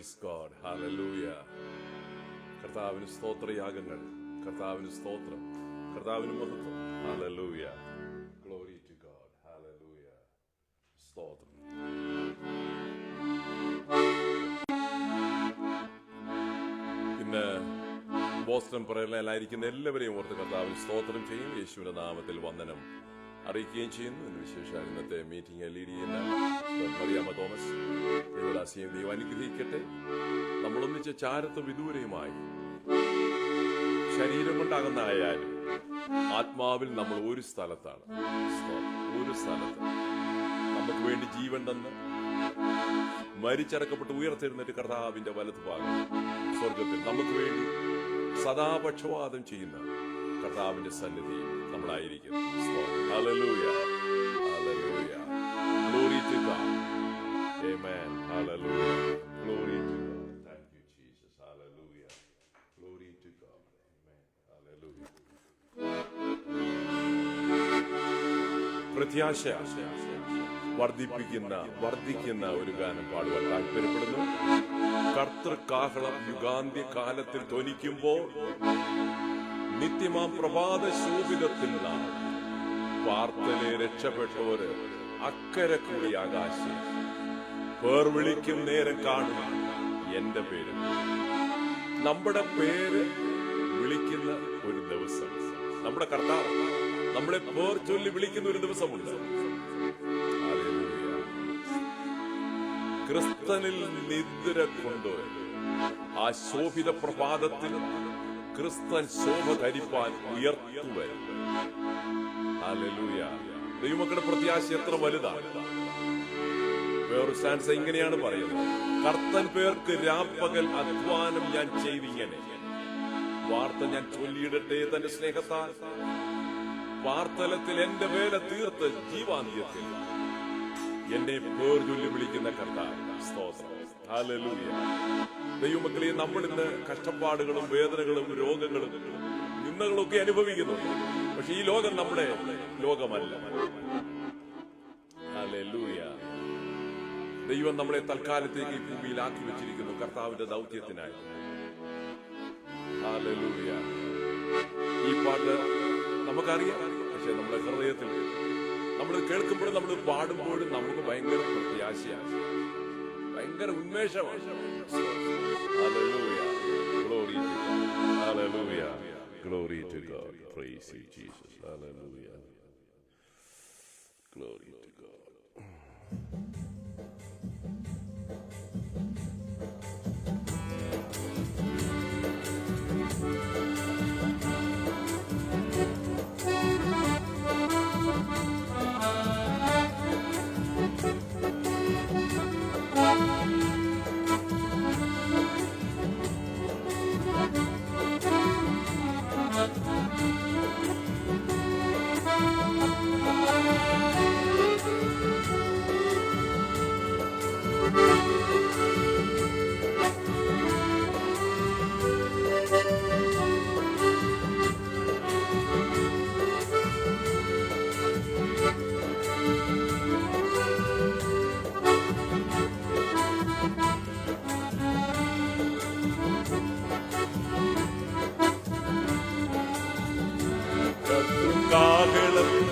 Praise God, hallelujah. കർത്താവിന് സ്തോത്രയാഗങ്ങൾ, കർത്താവിന് സ്തോത്രം, കർത്താവിന് മഹത്വം. ഹല്ലേലൂയ. Glory to God. ഹല്ലേലൂയ. സ്തോത്രം. ഇന്ന് ബോസ്റ്റൺ പ്രേരണയിലായിരിക്കുന്ന എല്ലാവരെയും ഓർത്ത് കർത്താവിന് സ്തോത്രം ചെയ്യും. യേശുവിന്റെ നാമത്തിൽ വന്ദനം അറിയിക്കുകയും ചെയ്യുന്നു. ഇന്ന് വിശേഷ ഇന്നത്തെ മീറ്റിംഗ് ലീഡ് ചെയ്യുന്ന മറിയാമ്മ തോമസ് ദേവദാസിയെ ദൈവം അനുഗ്രഹിക്കട്ടെ. നമ്മളൊന്നിച്ച് ചാരത്ത് വിദൂരയുമായി ശരീരം കൊണ്ടാകുന്ന ആയാലും ആത്മാവിൽ നമ്മൾ ഒരു സ്ഥലത്താണ്. ഒരു സ്ഥലത്ത് നമുക്ക് വേണ്ടി ജീവൻ തന്ന് മരിച്ചടക്കപ്പെട്ട് ഉയർത്തെഴുന്നേറ്റ് കർത്താവിന്റെ വലതു ഭാഗം സ്വർഗത്തിൽ നമുക്ക് വേണ്ടി സദാപക്ഷവാദം ചെയ്യുന്ന കർത്താവിന്റെ സന്നിധിയിൽ നമ്മളായിരിക്കുന്നു. Hallelujah, hallelujah. Glory to God. Amen. Hallelujah. Glory to God. Thank you Jesus. Hallelujah. Glory to God. Amen. Hallelujah. പ്രത്യാശ വർദ്ധിക്കുന്ന ഒരു ഗാനം പാടുവാൻ താല്പര്യപ്പെടുന്നു. കർത്തൃകാഹളം യുഗാന്ത്യ കാലത്തിൽ ധ്വനിക്കുമ്പോൾ നിത്യമാം പ്രഭാത ശോഭിതത്തിൽ നാം വാർത്തലെ രക്ഷപ്പെട്ടവര് അക്കരെ കൂടി ആകാശം പേർ വിളിക്കും നേരം കാണും എന്റെ പേര്. നമ്മുടെ പേര് വിളിക്കുന്ന ഒരു ദിവസം, നമ്മുടെ കർത്താവ് നമ്മളെ പേർ ചൊല്ലി വിളിക്കുന്ന ഒരു ദിവസമുണ്ട്. ക്രിസ്തനിൽ നിദ്ര കൊണ്ടുവരും ആ ശോഭിത പ്രഭാതത്തിൽ ക്രിസ്തൻ ശോഭ ധരിപ്പാൻ ഉയർത്തുവരും. ഹല്ലേലൂയ. ദൈവമക്കളുടെ പ്രത്യാശ എത്ര വലുതാണ്. വേറൊരു സ്റ്റാൻസ ഇങ്ങനെയാണ് പറയുന്നത്: കർത്തൻ പേർക്ക് രാപ്പകൽ അധ്വാനം ഞാൻ ചെയ്തിങ്ങനെ, വാർത്ത ഞാൻ ചൊല്ലിയിടട്ടെ തന്റെ സ്നേഹത്താൽ, വാർത്തലത്തിൽ എന്റെ വേല തീർത്ത് ജീവാന്ത്യത്തിൽ എന്നെ പേർ ചൊല്ലി വിളിക്കുന്ന കർത്താവ്. സ്തോത്രം. ഹല്ലേലൂയ. ദൈവമക്കളെ, നമ്മൾ ഇന്ന് കഷ്ടപ്പാടുകളും വേദനകളും രോഗങ്ങളും നിന്ദകളും ഒക്കെ അനുഭവിക്കുന്നു. പക്ഷെ ഈ ലോകം നമ്മുടെ ലോകമല്ല. ഹല്ലേലൂയ. ദൈവം നമ്മളെ തൽക്കാലത്തേക്ക് ഈ ഭൂമിയിൽ ആക്കി വെച്ചിരിക്കുന്നു കർത്താവിന്റെ ദൗത്യത്തിനായി. ഹല്ലേലൂയ. ഈ പാട്ട് നമുക്കറിയാം, പക്ഷെ നമ്മുടെ ഹൃദയത്തിൽ നമ്മൾ കേൾക്കുമ്പോഴും നമ്മൾ പാടുമ്പോഴും നമുക്ക് ഭയങ്കര പ്രത്യാശയാണ്, ഭയങ്കര ഉന്മേഷമാണ്. Hallelujah. Glory to God. Hallelujah. Glory to God. Praise you, Jesus. Hallelujah. Glory to God.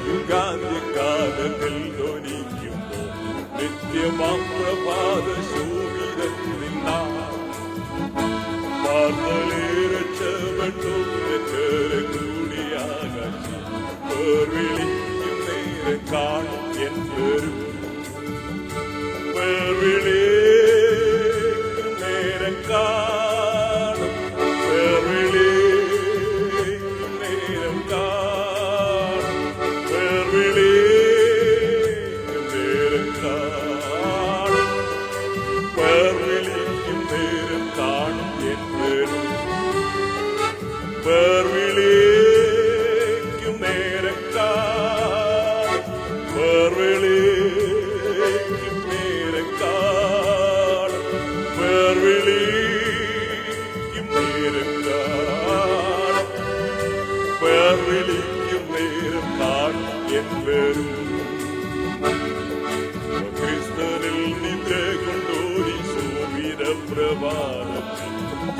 യുഗാന്ത്യകാലത്തിൽ ധ്വനിക്കുമ്പോൾ നിത്യമാം പ്രഭാത ശോഭിതത്തിൽ നാം വാർത്തലെ രക്ഷപ്പെട്ടു കൂടി ആകാശം പേർ വിളിക്കും നേരം കാണും എന്നൊരു പേർ വിളിക്കും നേരം കാണും പേർ വിളിക്കും നേരം കാണും പേർ വിളിക്കും നേരം കാണും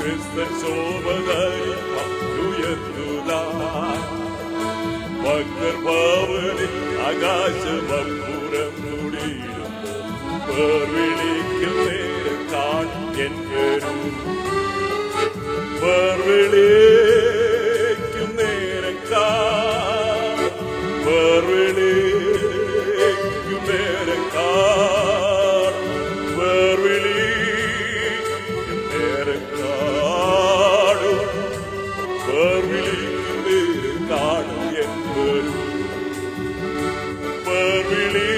ക്രിസ്തൻ ശോഭകരി ഉയർത്തുതാ ഭക്തർഭാവനിൽ ആകാശമപ്പുറം തുടിയിടുമ്പോ പേർവിളിക്കും നേരം കാണും പേർവിളിക്കും നേരം പേർവിളിക്കും നേരം പേർവിളിക്കും നേരം കാണും പേർവിളിക്കും നേരം കാണും പേർവിളിക്കും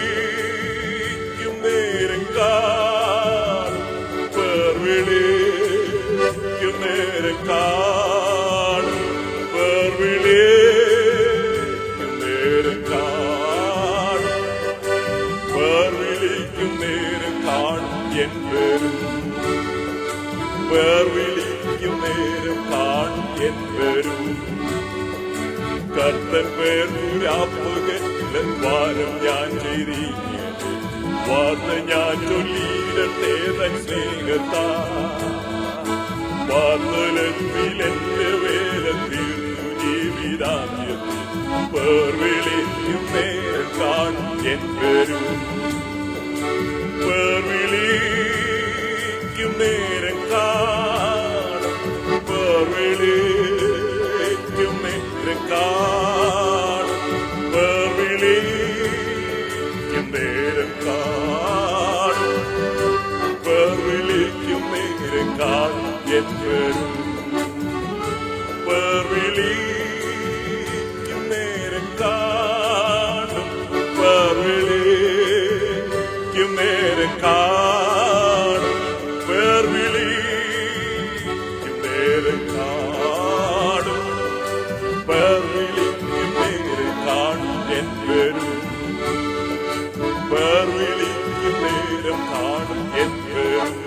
നേരം കാണും പേർവിളിക്കും നേരം കാണും പേർവിളിക്കും നേരം കാണും പേർവിളിക്കും നേരം കാണും എൻ പേരും പേർവിളിക്കും നേരം കാണും എൻ പേരും കർത്തൻ പേർപ്പുരാപ്പുകൻ വാരം ഞാൻ ചെയ്തിരിക്കട്ടെ വാർത്ത ഞാൻ ചൊല്ലിയിടട്ടെ തൻ സ്നേഹത്താ വാർത്തലത്തിൽ എന്റെ വേല തീർന്നു ജീവിതാന്ത്യത്തിൽ പേർവിളിക്കും നേരം കാണും എൻ പേരും പേർവിളിക്കും നേരം കാണും പേർവിളിക്കും നേരം കാണും പേർവിളിക്കും നേരം കാണും പേർവിളിക്കും നേരം കാണും എൻ പേരും പേർവിളിക്കും നേരം കാണും പേർവിളിക്കും നേരം കാണും പേർവിളിക്കും നേരം കാണും പേർവിളിക്കും നേരം കാണും എൻ പേരും പേർവിളിക്കും നേരം കാണും എൻ പേരും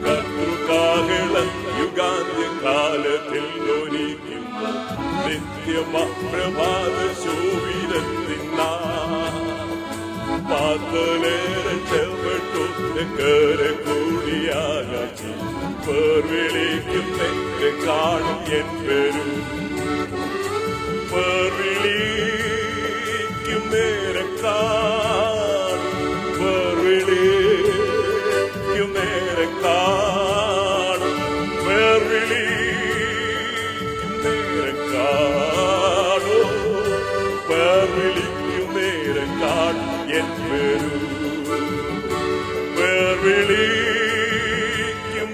കർത്തൃകാഹളം യുഗാന്ത്യകാലത്തിൽ ധ്വനിക്കുമ്പോൾ നിത്യപ്രഭാത ശോഭിതത്തിന്ന പാത്തലേരം ചെവട്ടു കര കൂടിയാകാശി പേർവിളിക്കും നേരം കാണും എൻ പേരും പേർവിളിക്കും നേരം കാണും പേർവിളിക്കും നേരം കാണും പേർവിളിക്കും നേരം കാണും പേർവിളിക്കും നേരം കാണും എൻ പേരും പേർവിളിക്കും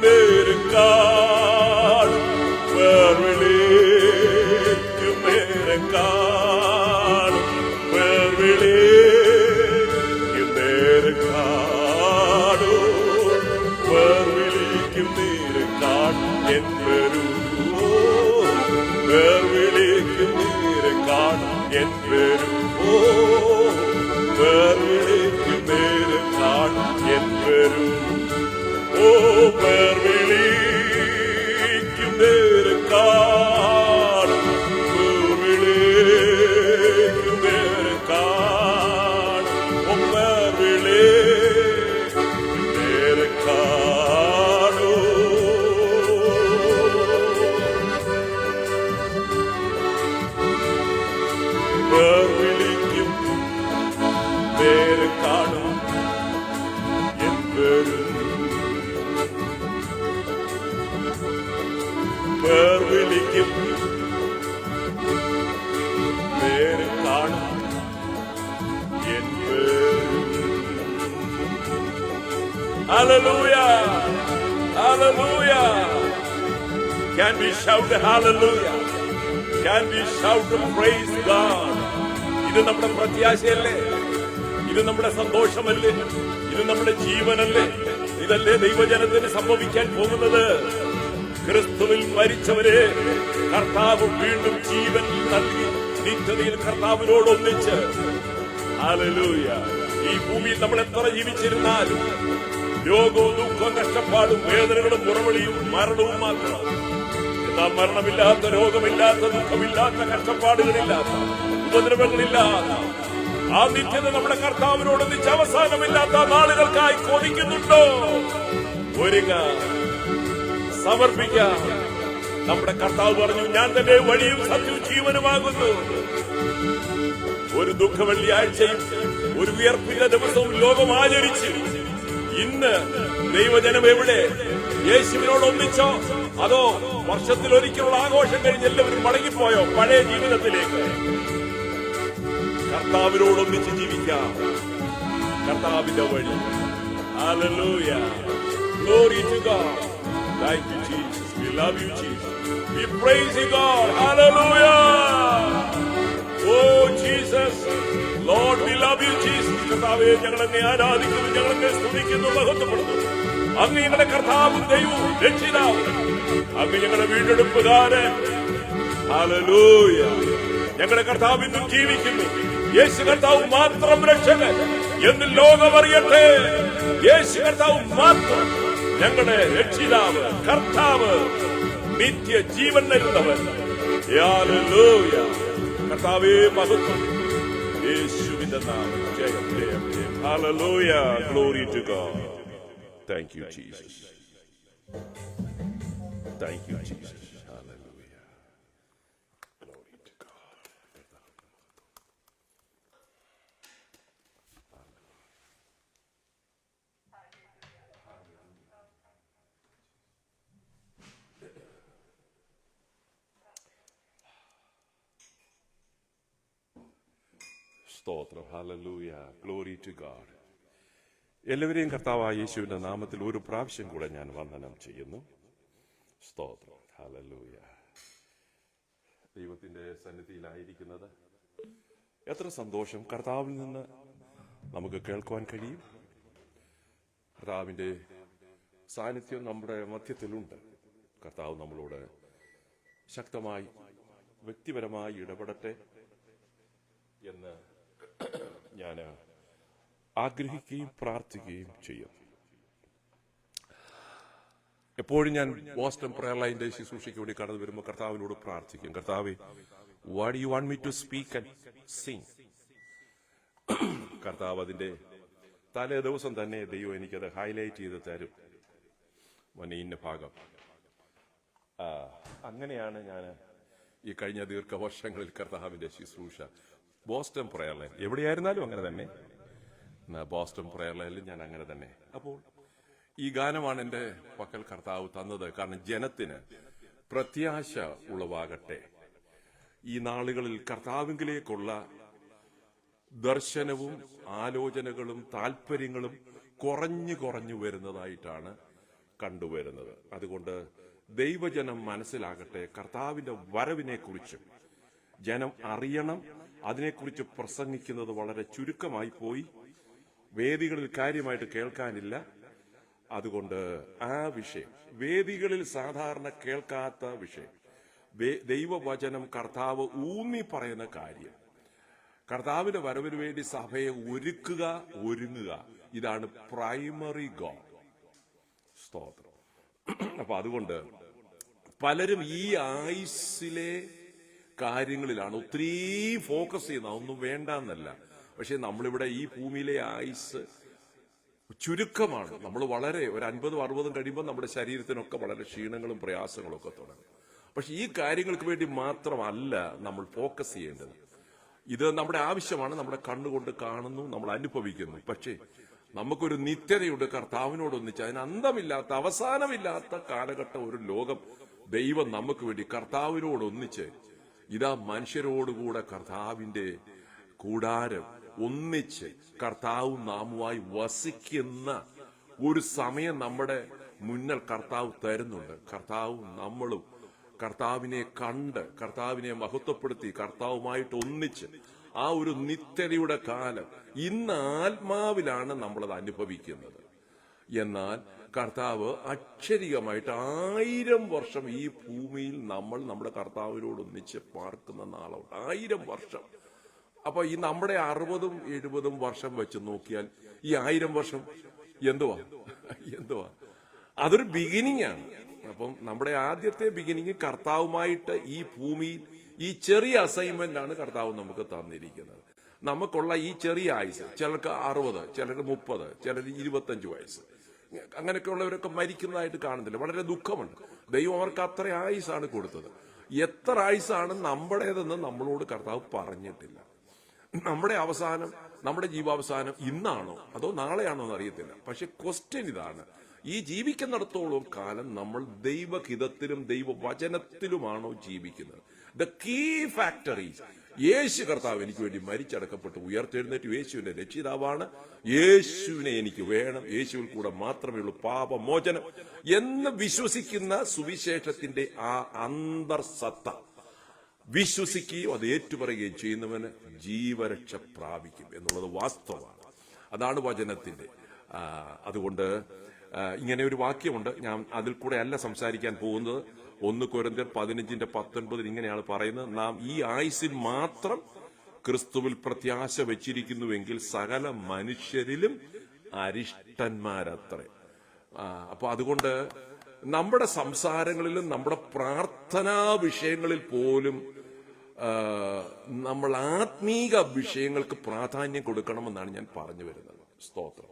നേരം കാണും പേർവിളിക്കും നേരം കാണും പേർവിളിക്കും നേരം കാണും പേർവിളിക്കും നേരം കാണും എൻ പേരും പേർവിളിക്കും നേരം കാണും എൻ പേരും പേർവിളിക്കും നേരം കാണും എൻ പേരും പേർവിളിക്കും നേരം കാണും പേർവിളിക്കും നേരം കാണും പേർവിളിക്കും നേരം കാണും പേർവിളിക്കും നേരം കാണും എൻ പേരും പേർവിളിക്കും നേരം കാണും എൻ പേരും. Hallelujah! Hallelujah! Can we shout hallelujah? Can we shout praise God? ഇത് നമ്മുടെ പ്രത്യാശയല്ലേ? ഇത് നമ്മുടെ സന്തോഷമല്ലേ? ഇത് നമ്മുടെ ജീവനല്ലേ? ഇതല്ലേ ദൈവജനത്തിന് സംഭവിക്കാൻ പോകുന്നത്? ക്രിസ്തുവിൽ മരിച്ചവരെ കർത്താവ് വീണ്ടും ജീവൻ നൽകി നിത്യതയിൽ കർത്താവിനോടൊന്നിച്ച്. ഹല്ലേലൂയ! ഈ ഭൂമിയിൽ നമ്മൾ എത്ര ജീവിച്ചിരുന്നാലും രോഗവും ദുഃഖവും കഷ്ടപ്പാടും വേദനകളും മുറവിളിയും മരണവും മാത്രം. എന്നാൽ മരണമില്ലാത്ത, രോഗമില്ലാത്ത, ദുഃഖമില്ലാത്ത, കഷ്ടപ്പാടുകളില്ലാത്ത, ഉപദ്രവങ്ങളില്ലാത്ത ആ നിത്യത നമ്മുടെ കർത്താവിനോടൊന്നിച്ച് അവസാനമില്ലാത്ത നാളുകൾക്കായി കൊതിക്കുന്നുണ്ടോ? ഒരുങ്ങ സമർപ്പിക്കാം. നമ്മുടെ കർത്താവ് പറഞ്ഞു, ഞാൻ തന്നെ വഴിയും സത്യവും ജീവനുമാകുന്നു. ഒരു ദുഃഖ വെള്ളിയാഴ്ചയും ഒരു ഉയർപ്പിന്റെ ദിവസവും ലോകം ആചരിച്ച് ഇന്ന് ദൈവജനം എവിടെ? യേശുവിനോട് ഒന്നിച്ചോ അതോ വർഷത്തിലൊരിക്കലുള്ള ആഘോഷം കഴിഞ്ഞ് എല്ലാവരും മടങ്ങിപ്പോയോ പഴയ ജീവിതത്തിലേക്ക്? കർത്താവിനോടൊന്നിച്ച് ജീവിക്കാം. കർത്താവിന്റെ വഴി. Hallelujah. Glory to God. Thank you, Jesus. We love you, Jesus. We praise you, God. Hallelujah. Oh, Jesus. Lord, we love you, Jesus. കർത്താവേ, ഞങ്ങളെ ആരാധിക്കുന്നു, ഞങ്ങളെ സ്തുതിക്കുന്നു, മഹത്വപ്പെടുന്നു. അങ്ങ് ഞങ്ങളുടെ കർത്താവും ദൈവവും രക്ഷിതാവും. അങ്ങ് ഞങ്ങളുടെ വീണ്ടെടുപ്പുകാരൻ. Hallelujah. ഞങ്ങളുടെ കർത്താവ് ഇന്നും ജീവിക്കുന്നു. യേശു കർത്താവ് മാത്രം രക്ഷകൻ എന്ന് ലോകം അറിയട്ടെ. യേശു കർത്താവ് മാത്രം ഞങ്ങളുടെ രക്ഷിതാവ്, കർത്താവ്, നിത്യ ജീവൻ നൽകുന്നവൻ. ഹല്ലേലൂയ. കർത്താവേ, മഹത്വം യേശുവിന്റെ നാമം. ജയം ജയം ജയം. ഹല്ലേലൂയ. Glory to God. Thank you Jesus. Thank you Jesus. സ്തോത്രം. ഹല്ലേലൂയ. Glory to God. എല്ലാവരെയും കർത്താവായ യേശുവിന്റെ നാമത്തിൽ ഒരു പ്രാവശ്യം കൂടെ ഞാൻ വന്ദനം ചെയ്യുന്നു. സ്തോത്രം. ഹല്ലേലൂയ. ദൈവത്തിന്റെ സന്നിധിയിലായിരിക്കുന്നത് എത്ര സന്തോഷം. കർത്താവിൽ നിന്ന് നമുക്ക് കേൾക്കുവാൻ കഴിയും. കർത്താവിന്റെ സാന്നിധ്യം നമ്മുടെ മധ്യത്തിലുണ്ട്. കർത്താവ് നമ്മളോട് ശക്തമായി വ്യക്തിപരമായി ഇടപെടട്ടെ എന്ന് ഞാൻ ആഗ്രഹിക്കുകയും പ്രാർത്ഥിക്കുകയും ചെയ്യും. എപ്പോഴും ഞാൻ ബോസ്റ്റൺ പ്രയർ ലൈനിന്റെ ശുശ്രൂഷയ്ക്ക് വേണ്ടി കടന്നു വരുമ്പോൾ കർത്താവിനോട് പ്രാർത്ഥിക്കും, കർത്താവേ, what you want me to speak and sing. കർത്താവ് അതിന്റെ തലേ ദിവസം തന്നെ ദൈവം എനിക്കത് ഹൈലൈറ്റ് ചെയ്ത് തരും. ഇന്ന ഭാഗം. അങ്ങനെയാണ് ഞാൻ ഈ കഴിഞ്ഞ ദീർഘവർഷങ്ങളിൽ കർത്താവിന്റെ ശുശ്രൂഷ ബോസ്റ്റൺ പ്രയർ ലൈൻ എവിടെയായിരുന്നാലും അങ്ങനെ തന്നെ, ബോസ്റ്റൺ പ്രയർ ലൈനിൽ ഞാൻ അങ്ങനെ തന്നെ. അപ്പോൾ ഈ ഗാനമാണ് എന്റെ പക്കൽ കർത്താവ് തന്നത്. കാരണം ജനത്തിന് പ്രത്യാശ ഉളവാകട്ടെ. ഈ നാളുകളിൽ കർത്താവിങ്കിലേക്കുള്ള ദർശനവും ആലോചനകളും താല്പര്യങ്ങളും കുറഞ്ഞു വരുന്നതായിട്ടാണ് കണ്ടുവരുന്നത്. അതുകൊണ്ട് ദൈവജനം മനസ്സിലാകട്ടെ, കർത്താവിന്റെ വരവിനെ കുറിച്ച് ജനം അറിയണം. അതിനെക്കുറിച്ച് പ്രസംഗിക്കുന്നത് വളരെ ചുരുക്കമായി പോയി, വേദികളിൽ കാര്യമായിട്ട് കേൾക്കാനില്ല. അതുകൊണ്ട് ആ വിഷയം, വേദികളിൽ സാധാരണ കേൾക്കാത്ത വിഷയം, ദൈവവചനം കർത്താവ് ഊന്നി പറയുന്ന കാര്യം, കർത്താവിന്റെ വരവിന് വേണ്ടി സഭയെ ഒരുങ്ങുക, ഇതാണ് പ്രൈമറി ഗോൾ. സ്തോത്രം. അപ്പൊ അതുകൊണ്ട് പലരും ഈ ആയുസ്സിലെ കാര്യങ്ങളിലാണ് ഒത്തിരി ഫോക്കസ് ചെയ്യുന്നത്. ഒന്നും വേണ്ടെന്നല്ല, പക്ഷെ നമ്മളിവിടെ ഈ ഭൂമിയിലെ ആയുസ് ചുരുക്കമാണ്. നമ്മൾ വളരെ ഒരു 50-60 കഴിയുമ്പോൾ നമ്മുടെ ശരീരത്തിനൊക്കെ വളരെ ക്ഷീണങ്ങളും പ്രയാസങ്ങളും ഒക്കെ തുടങ്ങും. പക്ഷെ ഈ കാര്യങ്ങൾക്ക് വേണ്ടി മാത്രമല്ല നമ്മൾ ഫോക്കസ് ചെയ്യേണ്ടത്. ഇത് നമ്മുടെ ആവശ്യമാണ്. നമ്മുടെ കണ്ണുകൊണ്ട് കാണുന്നു, നമ്മൾ അനുഭവിക്കുന്നു. പക്ഷേ നമുക്കൊരു നിത്യതയുണ്ട് കർത്താവിനോടൊന്നിച്ച്. അതിന് അന്തമില്ലാത്ത, അവസാനമില്ലാത്ത കാലഘട്ടം, ഒരു ലോകം ദൈവം നമുക്ക് വേണ്ടി കർത്താവിനോടൊന്നിച്ച് ഇതാ മനുഷ്യരോടുകൂടെ കർത്താവിന്റെ കൂടാരം ഒന്നിച്ച് കർത്താവും നാമുമായി വസിക്കുന്ന ഒരു സമയം നമ്മുടെ മുന്നിൽ കർത്താവ് തരുന്നുണ്ട്. കർത്താവും നമ്മളും കർത്താവിനെ കണ്ട്, കർത്താവിനെ മഹത്വപ്പെടുത്തി, കർത്താവുമായിട്ട് ഒന്നിച്ച് ആ ഒരു നിത്യതയുടെ കാലം ഇന്ന് ആത്മാവിലാണ് നമ്മളത് അനുഭവിക്കുന്നത്. എന്നാൽ കർത്താവ് അക്ഷരികമായിട്ട് 1000 വർഷം ഈ ഭൂമിയിൽ നമ്മൾ നമ്മുടെ കർത്താവിനോടൊന്നിച്ച് പാർക്കുന്ന നാളുണ്ട്. 1000 വർഷം. അപ്പൊ ഈ നമ്മുടെ 60-70 വർഷം വെച്ച് നോക്കിയാൽ ഈ 1000 വർഷം എന്തുവാ അതൊരു ബിഗിനിങ് ആണ്. അപ്പം നമ്മുടെ ആദ്യത്തെ ബിഗിനിങ് കർത്താവുമായിട്ട് ഈ ഭൂമിയിൽ ഈ ചെറിയ അസൈൻമെന്റ് ആണ് കർത്താവ് നമുക്ക് തന്നിരിക്കുന്നത്. നമുക്കുള്ള ഈ ചെറിയ ആയുസ്, ചിലർക്ക് 60, ചിലർക്ക് 30, ചിലർക്ക് 25 വയസ്സ്, അങ്ങനെയൊക്കെയുള്ളവരൊക്കെ മരിക്കുന്നതായിട്ട് കാണുന്നില്ല. വളരെ ദുഃഖമുണ്ട്. ദൈവം അവർക്ക് അത്ര ആയുസാണ് കൊടുത്തത്. എത്ര ആയുസാണ് നമ്മുടേതെന്ന് നമ്മളോട് കർത്താവ് പറഞ്ഞിട്ടില്ല. നമ്മുടെ അവസാനം, നമ്മുടെ ജീവാവസാനം ഇന്നാണോ അതോ നാളെയാണോ എന്ന് അറിയത്തില്ല. പക്ഷെ ക്വസ്റ്റ്യൻ ഇതാണ്, ഈ ജീവിക്കുന്നിടത്തോളം കാലം നമ്മൾ ദൈവഹിതത്തിലും ദൈവവചനത്തിലുമാണോ ജീവിക്കുന്നത്? ദ കീ ഫാക്ടർ ഈസ് യേശു കർത്താവ് എനിക്ക് വേണ്ടി മരിച്ചടക്കപ്പെട്ട് ഉയർത്തെഴുന്നേറ്റ് യേശുവിന്റെ രക്ഷിതാവാണ്, യേശുവിനെ എനിക്ക് വേണം, യേശുവിൽ കൂടെ മാത്രമേ ഉള്ളൂ പാപമോചനം എന്ന് വിശ്വസിക്കുന്ന സുവിശേഷത്തിന്റെ ആ അന്തർസത്ത വിശ്വസിക്കുകയും അത് ഏറ്റുപറയുകയും ചെയ്യുന്നവന് ജീവരക്ഷ പ്രാപിക്കും എന്നുള്ളത് വാസ്തവമാണ്. അതാണ് വചനത്തിന്റെ. അതുകൊണ്ട് ഇങ്ങനെ ഒരു വാക്യമുണ്ട്, ഞാൻ അതിൽ കൂടെ അല്ല സംസാരിക്കാൻ പോകുന്നത്. 1 കൊരിന്ത്യർ 15:19 ഇങ്ങനെയാണ് പറയുന്നത്, നാം ഈ ആയുസ്സിൽ മാത്രം ക്രിസ്തുവിൽ പ്രത്യാശ വെച്ചിരിക്കുന്നുവെങ്കിൽ സകല മനുഷ്യരിലും അരിഷ്ടന്മാരത്രേ. അപ്പൊ അതുകൊണ്ട് നമ്മുടെ സംസാരങ്ങളിലും നമ്മുടെ പ്രാർത്ഥനാ വിഷയങ്ങളിൽ പോലും നമ്മൾ ആത്മീക വിഷയങ്ങൾക്ക് പ്രാധാന്യം കൊടുക്കണമെന്നാണ് ഞാൻ പറഞ്ഞു വരുന്നത്. സ്തോത്രം.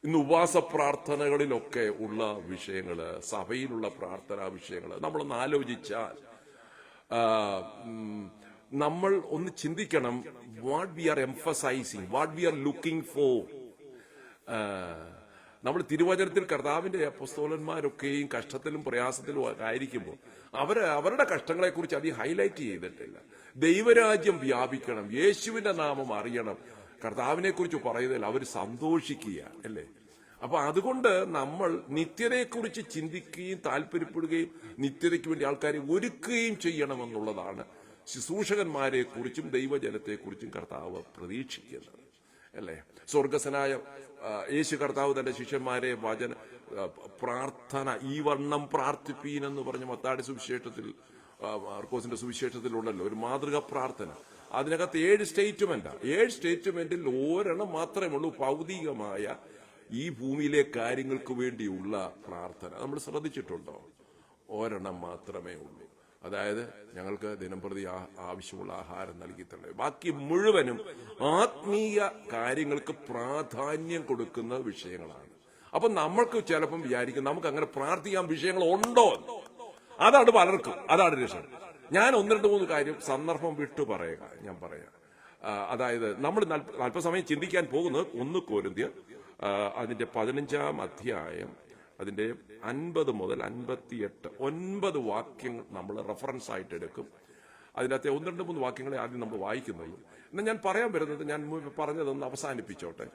ഇന്ന് ഉപവാസ പ്രാർത്ഥനകളിലൊക്കെ ഉള്ള വിഷയങ്ങള്, സഭയിലുള്ള പ്രാർത്ഥനാ വിഷയങ്ങള് നമ്മളൊന്ന് ആലോചിച്ചാൽ നമ്മൾ ഒന്ന് ചിന്തിക്കണം. What we are emphasising, what we are looking for. നമ്മൾ തിരുവചനത്തിൽ കർത്താവിന്റെ അപ്പോസ്തലന്മാരൊക്കെയും കഷ്ടത്തിലും പ്രയാസത്തിലും ആയിരിക്കുമ്പോൾ അവരുടെ കഷ്ടങ്ങളെ കുറിച്ച് അധികം ഹൈലൈറ്റ് ചെയ്തിട്ടില്ല. ദൈവരാജ്യം വ്യാപിക്കണം, യേശുവിന്റെ നാമം അറിയണം, കർത്താവിനെ കുറിച്ച് പറയുന്നതിൽ അവർ സന്തോഷിക്കുക അല്ലേ. അപ്പൊ അതുകൊണ്ട് നമ്മൾ നിത്യതയെക്കുറിച്ച് ചിന്തിക്കുകയും താല്പര്യപ്പെടുകയും നിത്യതയ്ക്ക് വേണ്ടി ആൾക്കാരെ ഒരുക്കുകയും ചെയ്യണമെന്നുള്ളതാണ് ശുശ്രൂഷകന്മാരെ കുറിച്ചും ദൈവജനത്തെക്കുറിച്ചും കർത്താവ് പ്രതീക്ഷിക്കുന്നത് അല്ലേ. സ്വർഗസ്വനായ യേശു കർത്താവ് തന്റെ ശിഷ്യന്മാരെ പ്രാർത്ഥന ഈ വണ്ണം പ്രാർത്ഥിപ്പീനെന്ന് പറഞ്ഞ് മത്തായിയുടെ സുവിശേഷത്തിൽ, മാർക്കോസിന്റെ സുവിശേഷത്തിലുണ്ടല്ലോ ഒരു മാതൃക പ്രാർത്ഥന. അതിനകത്ത് 7 സ്റ്റേറ്റ്മെന്റാണ്. 7 സ്റ്റേറ്റ്മെന്റിൽ ഒരെണ്ണം മാത്രമേ ഉള്ളൂ ഭൗതികമായ ഈ ഭൂമിയിലെ കാര്യങ്ങൾക്ക് വേണ്ടിയുള്ള പ്രാർത്ഥന. നമ്മൾ ശ്രദ്ധിച്ചിട്ടുണ്ടോ? ഒരെണ്ണം മാത്രമേ ഉള്ളൂ. അതായത് ഞങ്ങൾക്ക് ദിനംപ്രതി ആവശ്യമുള്ള ആഹാരം നൽകി തന്നെ. ബാക്കി മുഴുവനും ആത്മീയ കാര്യങ്ങൾക്ക് പ്രാധാന്യം കൊടുക്കുന്ന വിഷയങ്ങളാണ്. അപ്പൊ നമ്മൾക്ക് ചിലപ്പം വിചാരിക്കും നമുക്ക് അങ്ങനെ പ്രാർത്ഥിക്കാൻ വിഷയങ്ങൾ ഉണ്ടോ. അതാണ് പലർക്കും, അതാണ് രസം. ഞാൻ 1-2-3 കാര്യം സന്ദർഭം വിട്ടു പറയുക, ഞാൻ പറയാം. അതായത് നമ്മൾ അല്പസമയം ചിന്തിക്കാൻ പോകുന്നത് 1 കൊരിന്ത്യർ അതിന്റെ 15-ാം അധ്യായം അതിന്റെ 50 മുതൽ 58 9 വാക്യങ്ങൾ നമ്മൾ റെഫറൻസ് ആയിട്ട് എടുക്കും. അതിനകത്തെ 1-2-3 വാക്യങ്ങളെ ആദ്യം നമ്മൾ വായിക്കുന്നുള്ളൂ. എന്നാൽ ഞാൻ പറയാൻ വരുന്നത്, ഞാൻ പറഞ്ഞതൊന്ന് അവസാനിപ്പിച്ചോട്ടെ.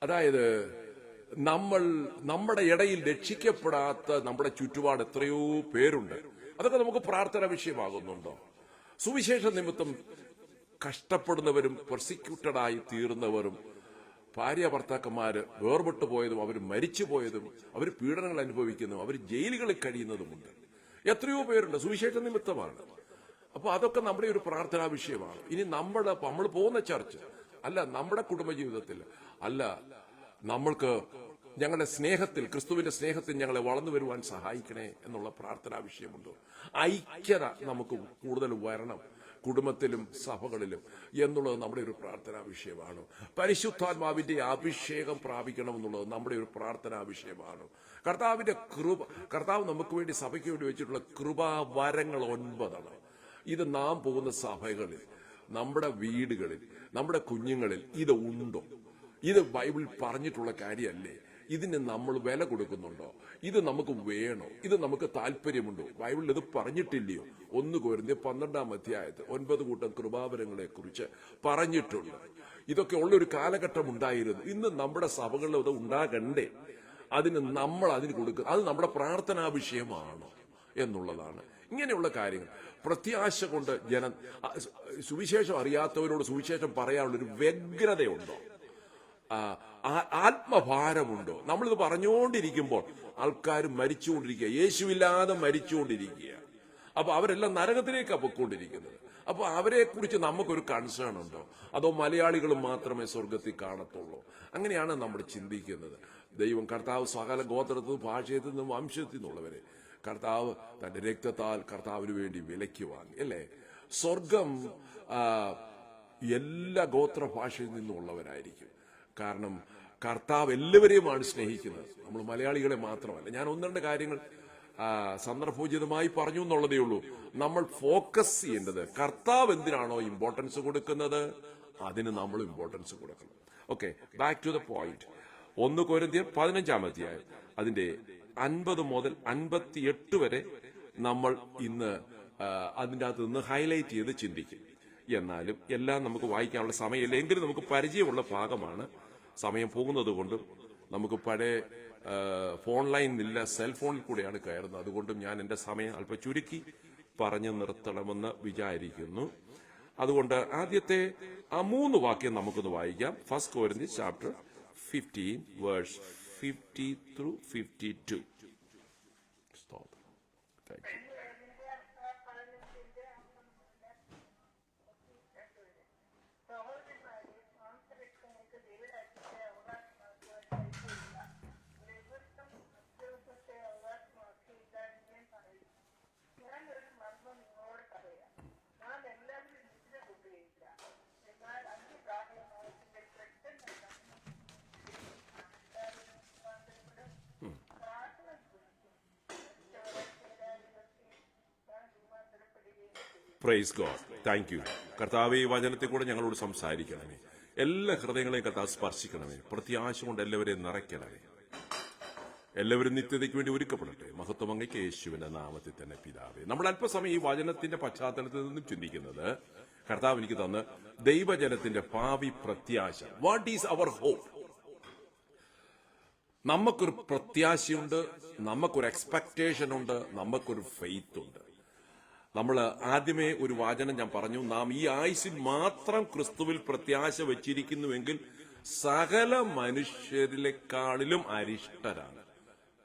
അതായത് നമ്മുടെ ഇടയിൽ രക്ഷിക്കപ്പെടാത്ത നമ്മുടെ ചുറ്റുപാട് എത്രയോ പേരുണ്ട്. അതൊക്കെ നമുക്ക് പ്രാർത്ഥന വിഷയമാകുന്നുണ്ടോ? സുവിശേഷ നിമിത്തം കഷ്ടപ്പെടുന്നവരും പെർസിക്യൂട്ടഡായി തീർന്നവരും ഭാര്യ ഭർത്താക്കന്മാര് വേർപെട്ടു പോയതും അവർ മരിച്ചു പോയതും അവർ പീഡനങ്ങൾ അനുഭവിക്കുന്നതും അവർ ജയിലുകളിൽ കഴിയുന്നതുമുണ്ട്. എത്രയോ പേരുണ്ട്, സുവിശേഷ നിമിത്തമാണ്. അപ്പൊ അതൊക്കെ നമ്മുടെ ഒരു പ്രാർത്ഥനാ വിഷയമാണ്. ഇനി നമ്മൾ പോകുന്ന ചർച്ച് അല്ല, നമ്മുടെ കുടുംബജീവിതത്തിൽ അല്ല, നമ്മൾക്ക് ഞങ്ങളുടെ സ്നേഹത്തിൽ, ക്രിസ്തുവിന്റെ സ്നേഹത്തിൽ ഞങ്ങളെ വളർന്നു വരുവാൻ സഹായിക്കണേ എന്നുള്ള പ്രാർത്ഥനാ വിഷയമുണ്ടോ? ഐക്യത നമുക്ക് കൂടുതൽ വരണം കുടുംബത്തിലും സഭകളിലും എന്നുള്ളത് നമ്മുടെ ഒരു പ്രാർത്ഥനാ വിഷയമാണ്. പരിശുദ്ധാത്മാവിന്റെ അഭിഷേകം പ്രാപിക്കണം എന്നുള്ളത് നമ്മുടെ ഒരു പ്രാർത്ഥനാ വിഷയമാണ്. കർത്താവിന്റെ കൃപ, കർത്താവ് നമുക്ക് വേണ്ടി സഭയ്ക്ക് വേണ്ടി വെച്ചിട്ടുള്ള കൃപാവരങ്ങൾ 9. ഇത് നാം പോകുന്ന സഭകളിൽ, നമ്മുടെ വീടുകളിൽ, നമ്മുടെ കുഞ്ഞുങ്ങളിൽ ഇത് ഉണ്ടോ? ഇത് ബൈബിൾ പറഞ്ഞിട്ടുള്ള കാര്യമല്ലേ? ഇതിന് നമ്മൾ വില കൊടുക്കുന്നുണ്ടോ? ഇത് നമുക്ക് വേണോ? ഇത് നമുക്ക് താല്പര്യമുണ്ടോ? ബൈബിളിൽ ഇത് പറഞ്ഞിട്ടില്ലയോ? 1 കൊരിന്ത്യർ 12-ാം അധ്യായത്തിൽ 9 കൂട്ടം കൃപാവരങ്ങളെ കുറിച്ച് പറഞ്ഞിട്ടുണ്ട്. ഇതൊക്കെ ഉള്ളൊരു കാലഘട്ടം ഉണ്ടായിരുന്നു. ഇന്ന് നമ്മുടെ സഭകളിൽ അത് ഉണ്ടാകണ്ടേ? നമ്മൾ അതിന് കൊടുക്കുക, അത് നമ്മുടെ പ്രാർത്ഥനാ വിഷയമാണോ എന്നുള്ളതാണ്. ഇങ്ങനെയുള്ള കാര്യങ്ങൾ പ്രത്യാശ കൊണ്ട് സുവിശേഷം അറിയാത്തവരോട് സുവിശേഷം പറയാനുള്ളൊരു വ്യഗ്രതയുണ്ടോ? ആത്മഭാരമുണ്ടോ? നമ്മളിത് പറഞ്ഞുകൊണ്ടിരിക്കുമ്പോൾ ആൾക്കാർ മരിച്ചുകൊണ്ടിരിക്കുക, യേശുവില്ലാതെ മരിച്ചുകൊണ്ടിരിക്കുക. അപ്പൊ അവരെല്ലാം നരകത്തിലേക്കാണ് പൊയ്ക്കൊണ്ടിരിക്കുന്നത്. അപ്പൊ അവരെ കുറിച്ച് നമുക്കൊരു കൺസേൺ ഉണ്ടോ? അതോ മലയാളികളും മാത്രമേ സ്വർഗത്തിൽ കാണത്തുള്ളൂ? അങ്ങനെയാണ് നമ്മൾ ചിന്തിക്കുന്നത്. ദൈവം കർത്താവ് സകല ഗോത്രത്തിൽ നിന്നും ഭാഷയത്തിൽ നിന്നും വംശത്തിൽ നിന്നുള്ളവരെ കർത്താവ് തന്റെ രക്തത്താൽ കർത്താവിന് വേണ്ടി വിലയ്ക്ക് വാങ്ങി അല്ലേ. സ്വർഗം എല്ലാ ഗോത്ര ഭാഷയിൽ നിന്നുള്ളവരായിരിക്കും. കാരണം കർത്താവ് എല്ലാവരെയുമാണ് സ്നേഹിക്കുന്നത്, നമ്മൾ മലയാളികളെ മാത്രമല്ല. ഞാൻ ഒന്ന് രണ്ട് കാര്യങ്ങൾ സന്ദർഭോചിതമായി പറഞ്ഞു എന്നുള്ളതേ ഉള്ളൂ. നമ്മൾ ഫോക്കസ് ചെയ്യേണ്ടത് കർത്താവ് എന്തിനാണോ ഇമ്പോർട്ടൻസ് കൊടുക്കുന്നത് അതിന് നമ്മൾ ഇമ്പോർട്ടൻസ് കൊടുക്കണം. Okay, back to the point. 1 കൊരിന്ത്യർ 15-ാം അധ്യായം അതിന്റെ 50 മുതൽ 58 വരെ നമ്മൾ ഇന്ന് അതിൻ്റെ അകത്ത് നിന്ന് ഹൈലൈറ്റ് ചെയ്ത് ചിന്തിക്കും. എന്നാലും എല്ലാം നമുക്ക് വായിക്കാനുള്ള സമയമില്ല, എങ്കിലും നമുക്ക് പരിചയമുള്ള ഭാഗമാണ്. സമയം പോകുന്നത് കൊണ്ടും നമുക്ക് പഴയ ഫോൺ ലൈൻ ഇല്ല, സെൽഫോണിൽ കൂടെയാണ് കയറുന്നത്. അതുകൊണ്ടും ഞാൻ എൻ്റെ സമയം അല്പം ചുരുക്കി പറഞ്ഞു നിർത്തണമെന്ന് വിചാരിക്കുന്നു. അതുകൊണ്ട് ആദ്യത്തെ 3 വാക്യം നമുക്കൊന്ന് വായിക്കാം. 1 കൊരിന്ത്യർ chapter 15 verse 50 through 52. Thank you. Praise God. Thank you കർത്താവേ. ഈ വചനത്തിൽ കൂടെ ഞങ്ങളോട് സംസാരിക്കണമേ, എല്ലാ ഹൃദയങ്ങളെയും കർത്താവ് സ്പർശിക്കണമേ, പ്രത്യാശ കൊണ്ട് എല്ലാവരെയും നിറയ്ക്കണമേ. എല്ലാവരും നിത്യതയ്ക്ക് വേണ്ടി ഒരുക്കപ്പെടട്ടെ. മഹത്വം അങ്ങയ്ക്ക് യേശുവിന്റെ നാമത്തിൽ തന്നെ പിതാവേ. നമ്മൾ അല്പസമയം ഈ വചനത്തിന്റെ പശ്ചാത്തലത്തിൽ നിന്നും ചിന്തിക്കുന്നത് കർത്താവ് എനിക്ക് തന്ന് ദൈവജനത്തിന്റെ ഭാവി പ്രത്യാശ. What is our hope? നമുക്കൊരു പ്രത്യാശയുണ്ട്, നമുക്കൊരു എക്സ്പെക്ടേഷൻ ഉണ്ട്, നമുക്കൊരു ഫെയ്ത്ത് ഉണ്ട്. നമ്മൾ ആദ്യമേ ഒരു വാചനം ഞാൻ പറഞ്ഞു, നാം ഈ ആയുസ്സിൽ മാത്രം ക്രിസ്തുവിൽ പ്രത്യാശ വെച്ചിരിക്കുന്നുവെങ്കിൽ സകല മനുഷ്യരിലെക്കാളിലും അരിഷ്ടരാണ്.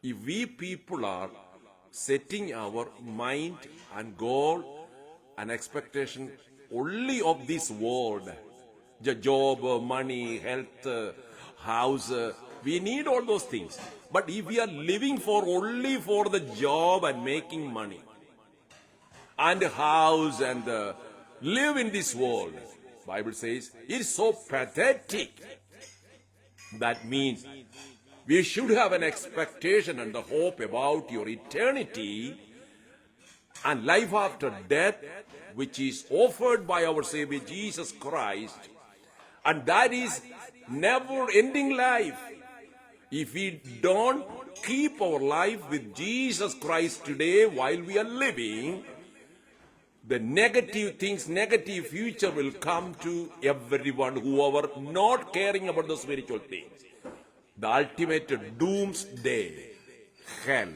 If we people are setting our mind and goal and expectation only of this world, the job, money, health, house, we need all those things. But if we are living for only for the job and making money and house and live in this world, Bible says it's so pathetic. That means we should have an expectation and the hope about your eternity and life after death, which is offered by our Savior Jesus Christ, and that is never-ending life. If we don't keep our life with Jesus Christ today while we are living, the negative things, negative future will come to everyone who are not caring about the spiritual things. The ultimate doomsday, hell,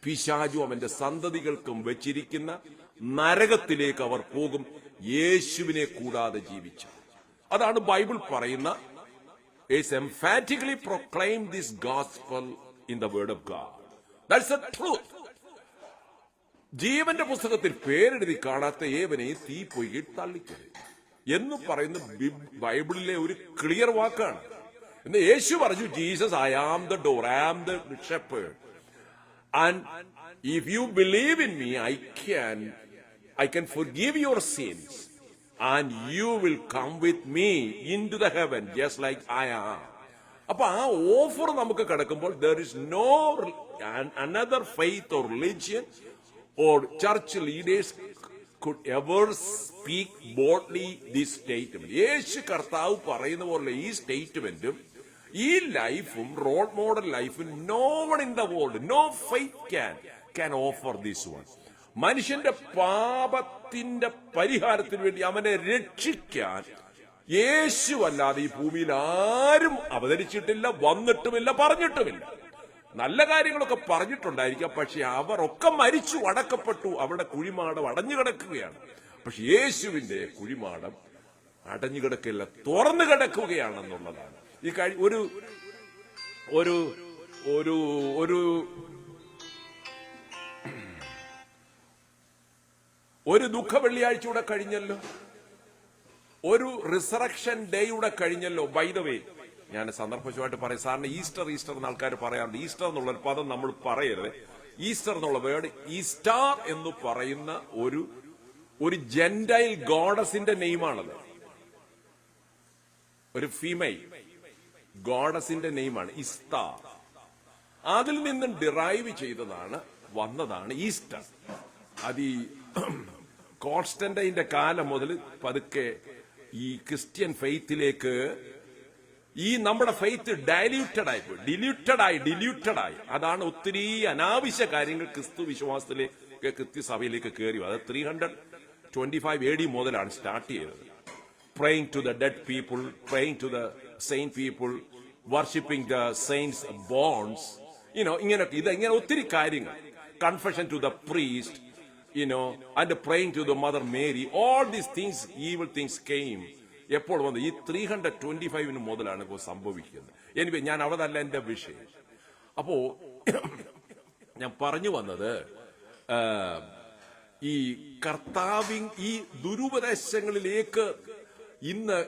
പിശാചും അവന്റെ സന്തതികൾക്കും വെച്ചിരിക്കുന്ന നരകത്തിലേക്ക് അവർ പോകും, യേശുവിനെ കൂടാതെ ജീവിച്ചു. അതാണ് Bible പറയുന്ന. It's emphatically proclaim this gospel in the word of God. That's the truth. ജീവന്റെ പുസ്തകത്തിൽ പേരെഴുതി കാണാത്ത ഏവനെയും തീപ്പൊയ്യിൽ തള്ളിക്കരുത് എന്ന് പറയുന്ന ബൈബിളിലെ ഒരു ക്ലിയർ വാക്കാണ്. എന്ന് യേശു പറഞ്ഞു, Jesus, I am the door, I am the shepherd, and if you believe in me, I can forgive your sins and you will come with me into the heaven just like I am. അപ്പൊ ആ offer നമുക്ക് കിടക്കുമ്പോൾ there is no another faith or religion or church leaders could ever speak boldly this statement. യേശു കർത്താവ് പറയുന്ന പോലെ ഈ സ്റ്റേറ്റ്മെന്റും ഈ ലൈഫും റോൾ മോഡൽ ലൈഫും no one in the world, no faith can offer this one. മനുഷ്യന്റെ പാപത്തിന്റെ പരിഹാരത്തിന് വേണ്ടി അവനെ രക്ഷിക്കാൻ യേശു അല്ലാതെ ഈ ഭൂമിയിൽ ആരും അവതരിച്ചിട്ടില്ല, വന്നിട്ടുമില്ല, പറഞ്ഞിട്ടുമില്ല. നല്ല കാര്യങ്ങളൊക്കെ പറഞ്ഞിട്ടുണ്ടായിരിക്കാം, പക്ഷെ അവരൊക്കെ മരിച്ചു, അടക്കപ്പെട്ടു. അവിടെ കുഴിമാടം അടഞ്ഞു കിടക്കുകയാണ്. പക്ഷെ യേശുവിന്റെ കുഴിമാടം അടഞ്ഞു കിടക്കില്ല, തുറന്നു കിടക്കുകയാണെന്നുള്ളതാണ്. ഈ ഒരു ഒരു ഒരു ഒരു ഒരു ദുഃഖ വെള്ളിയാഴ്ചയുടെ കഴിഞ്ഞല്ലോ, ഒരു റിസറക്ഷൻ ഡേയുടെ കഴിഞ്ഞല്ലോ. ബൈ ദ വേ, ഞാൻ സന്ദർഭമായിട്ട് പറയും, സാറിന് ഈസ്റ്റർ എന്ന് ആൾക്കാർ പറയാറുണ്ട്. ഈസ്റ്റർ എന്നുള്ള പദം നമ്മൾ പറയരുത്. ഈസ്റ്റർ എന്നുള്ള വേർഡ്, ഈസ്റ്റാർ എന്ന് പറയുന്ന ഒരു ജെന്റൈൽ ഗോഡസിന്റെ നെയിമാണത്, ഒരു ഫീമെയിൽ. ഗോഡസിന്റെ നെയിമാണ് ഇസ്താർ. അതിൽ നിന്നും ഡിറൈവ് ചെയ്തതാണ് വന്നതാണ് ഈസ്റ്റർ. അത് ഈ കോൺസ്റ്റന്റൈന്റെ കാലം മുതൽ പതുക്കെ ഈ ക്രിസ്ത്യൻ ഫെയ്ത്തിലേക്ക് ഈ നമ്മുടെ ഫെയ്ത്ത് ഡില്യൂട്ടഡായി. അതാണ് ഒത്തിരി അനാവശ്യ കാര്യങ്ങൾ ക്രിസ്തു വിശ്വാസത്തിലേക്ക് ക്രിസ്ത്യസഭയിലേക്ക് കയറി. അത് 325 AD മുതലാണ് സ്റ്റാർട്ട് ചെയ്തത്. Praying to the dead people, praying to the saint people, worshipping the saints bones, ഇങ്ങനെയൊക്കെ ഇങ്ങനെ ഒത്തിരി കാര്യങ്ങൾ. Confession to the priest, and praying to the Mother Mary. All these things, evil things came. എപ്പോൾ വന്നു? ഈ 325 മുതലാണ് ഇപ്പോൾ സംഭവിക്കുന്നത്. എനിവേ, ഞാൻ അവിടെയല്ല എന്റെ വിഷയം. അപ്പോ ഞാൻ പറഞ്ഞു വന്നത്, ഈ ഈ ദുരുപദേശങ്ങളിലേക്ക് ഇന്ന്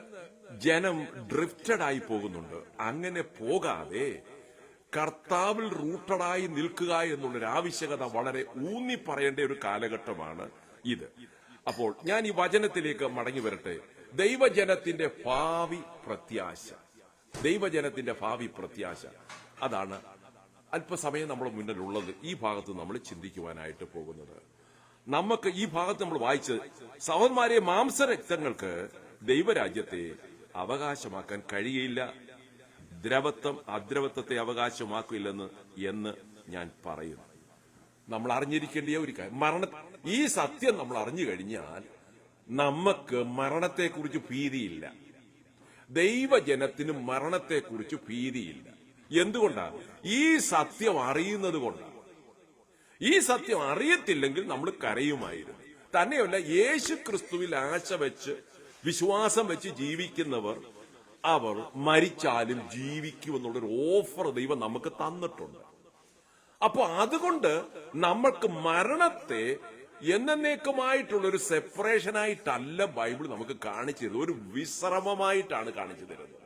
ജനം ഡ്രിഫ്റ്റഡായി പോകുന്നുണ്ട്. അങ്ങനെ പോകാതെ കർത്താവിൽ റൂട്ടഡായി നിൽക്കുക എന്നുള്ളൊരു ആവശ്യകത വളരെ ഊന്നി പറയേണ്ട ഒരു കാലഘട്ടമാണ് ഇത്. അപ്പോൾ ഞാൻ ഈ വചനത്തിലേക്ക് മടങ്ങി വരട്ടെ. ദൈവജനത്തിന്റെ ഭാവി പ്രത്യാശ, അതാണ് അല്പസമയം നമ്മുടെ മുന്നിലുള്ളത്. ഈ ഭാഗത്ത് നമ്മൾ ചിന്തിക്കുവാനായിട്ട് പോകുന്നത്, നമുക്ക് ഈ ഭാഗത്ത് നമ്മൾ വായിച്ചത്, സഹോദരന്മാരെ, മാംസരക്തങ്ങൾക്ക് ദൈവരാജ്യത്തെ അവകാശമാക്കാൻ കഴിയില്ല, അദ്രവത്വത്തെ അവകാശമാക്കില്ലെന്ന് ഞാൻ പറയുന്നു. നമ്മൾ അറിഞ്ഞിരിക്കേണ്ട ഒരു കാര്യം, ഈ സത്യം നമ്മൾ അറിഞ്ഞു കഴിഞ്ഞാൽ നമുക്ക് മരണത്തെക്കുറിച്ച് ഭീതിയില്ല. ദൈവജനത്തിന് മരണത്തെക്കുറിച്ച് ഭീതിയില്ല. എന്തുകൊണ്ടാണ്? ഈ സത്യം അറിയുന്നത് കൊണ്ടാണ്. ഈ സത്യം അറിയത്തില്ലെങ്കിൽ നമ്മൾ കരയുമായിരുന്നു. തന്നെയല്ല, യേശു ക്രിസ്തുവിൽ ആശ വെച്ച് വിശ്വാസം വെച്ച് ജീവിക്കുന്നവർ, അവർ മരിച്ചാലും ജീവിക്കുമെന്നുള്ളൊരു ഓഫർ ദൈവം നമുക്ക് തന്നിട്ടുണ്ട്. അപ്പൊ അതുകൊണ്ട് നമ്മൾക്ക് മരണത്തെ എന്നേക്കുമായിട്ടുള്ളൊരു സെപ്പറേഷനായിട്ടല്ല ബൈബിൾ നമുക്ക് കാണിച്ചു തരുന്നത്, ഒരു വിശ്രമമായിട്ടാണ് കാണിച്ചു തരുന്നത്.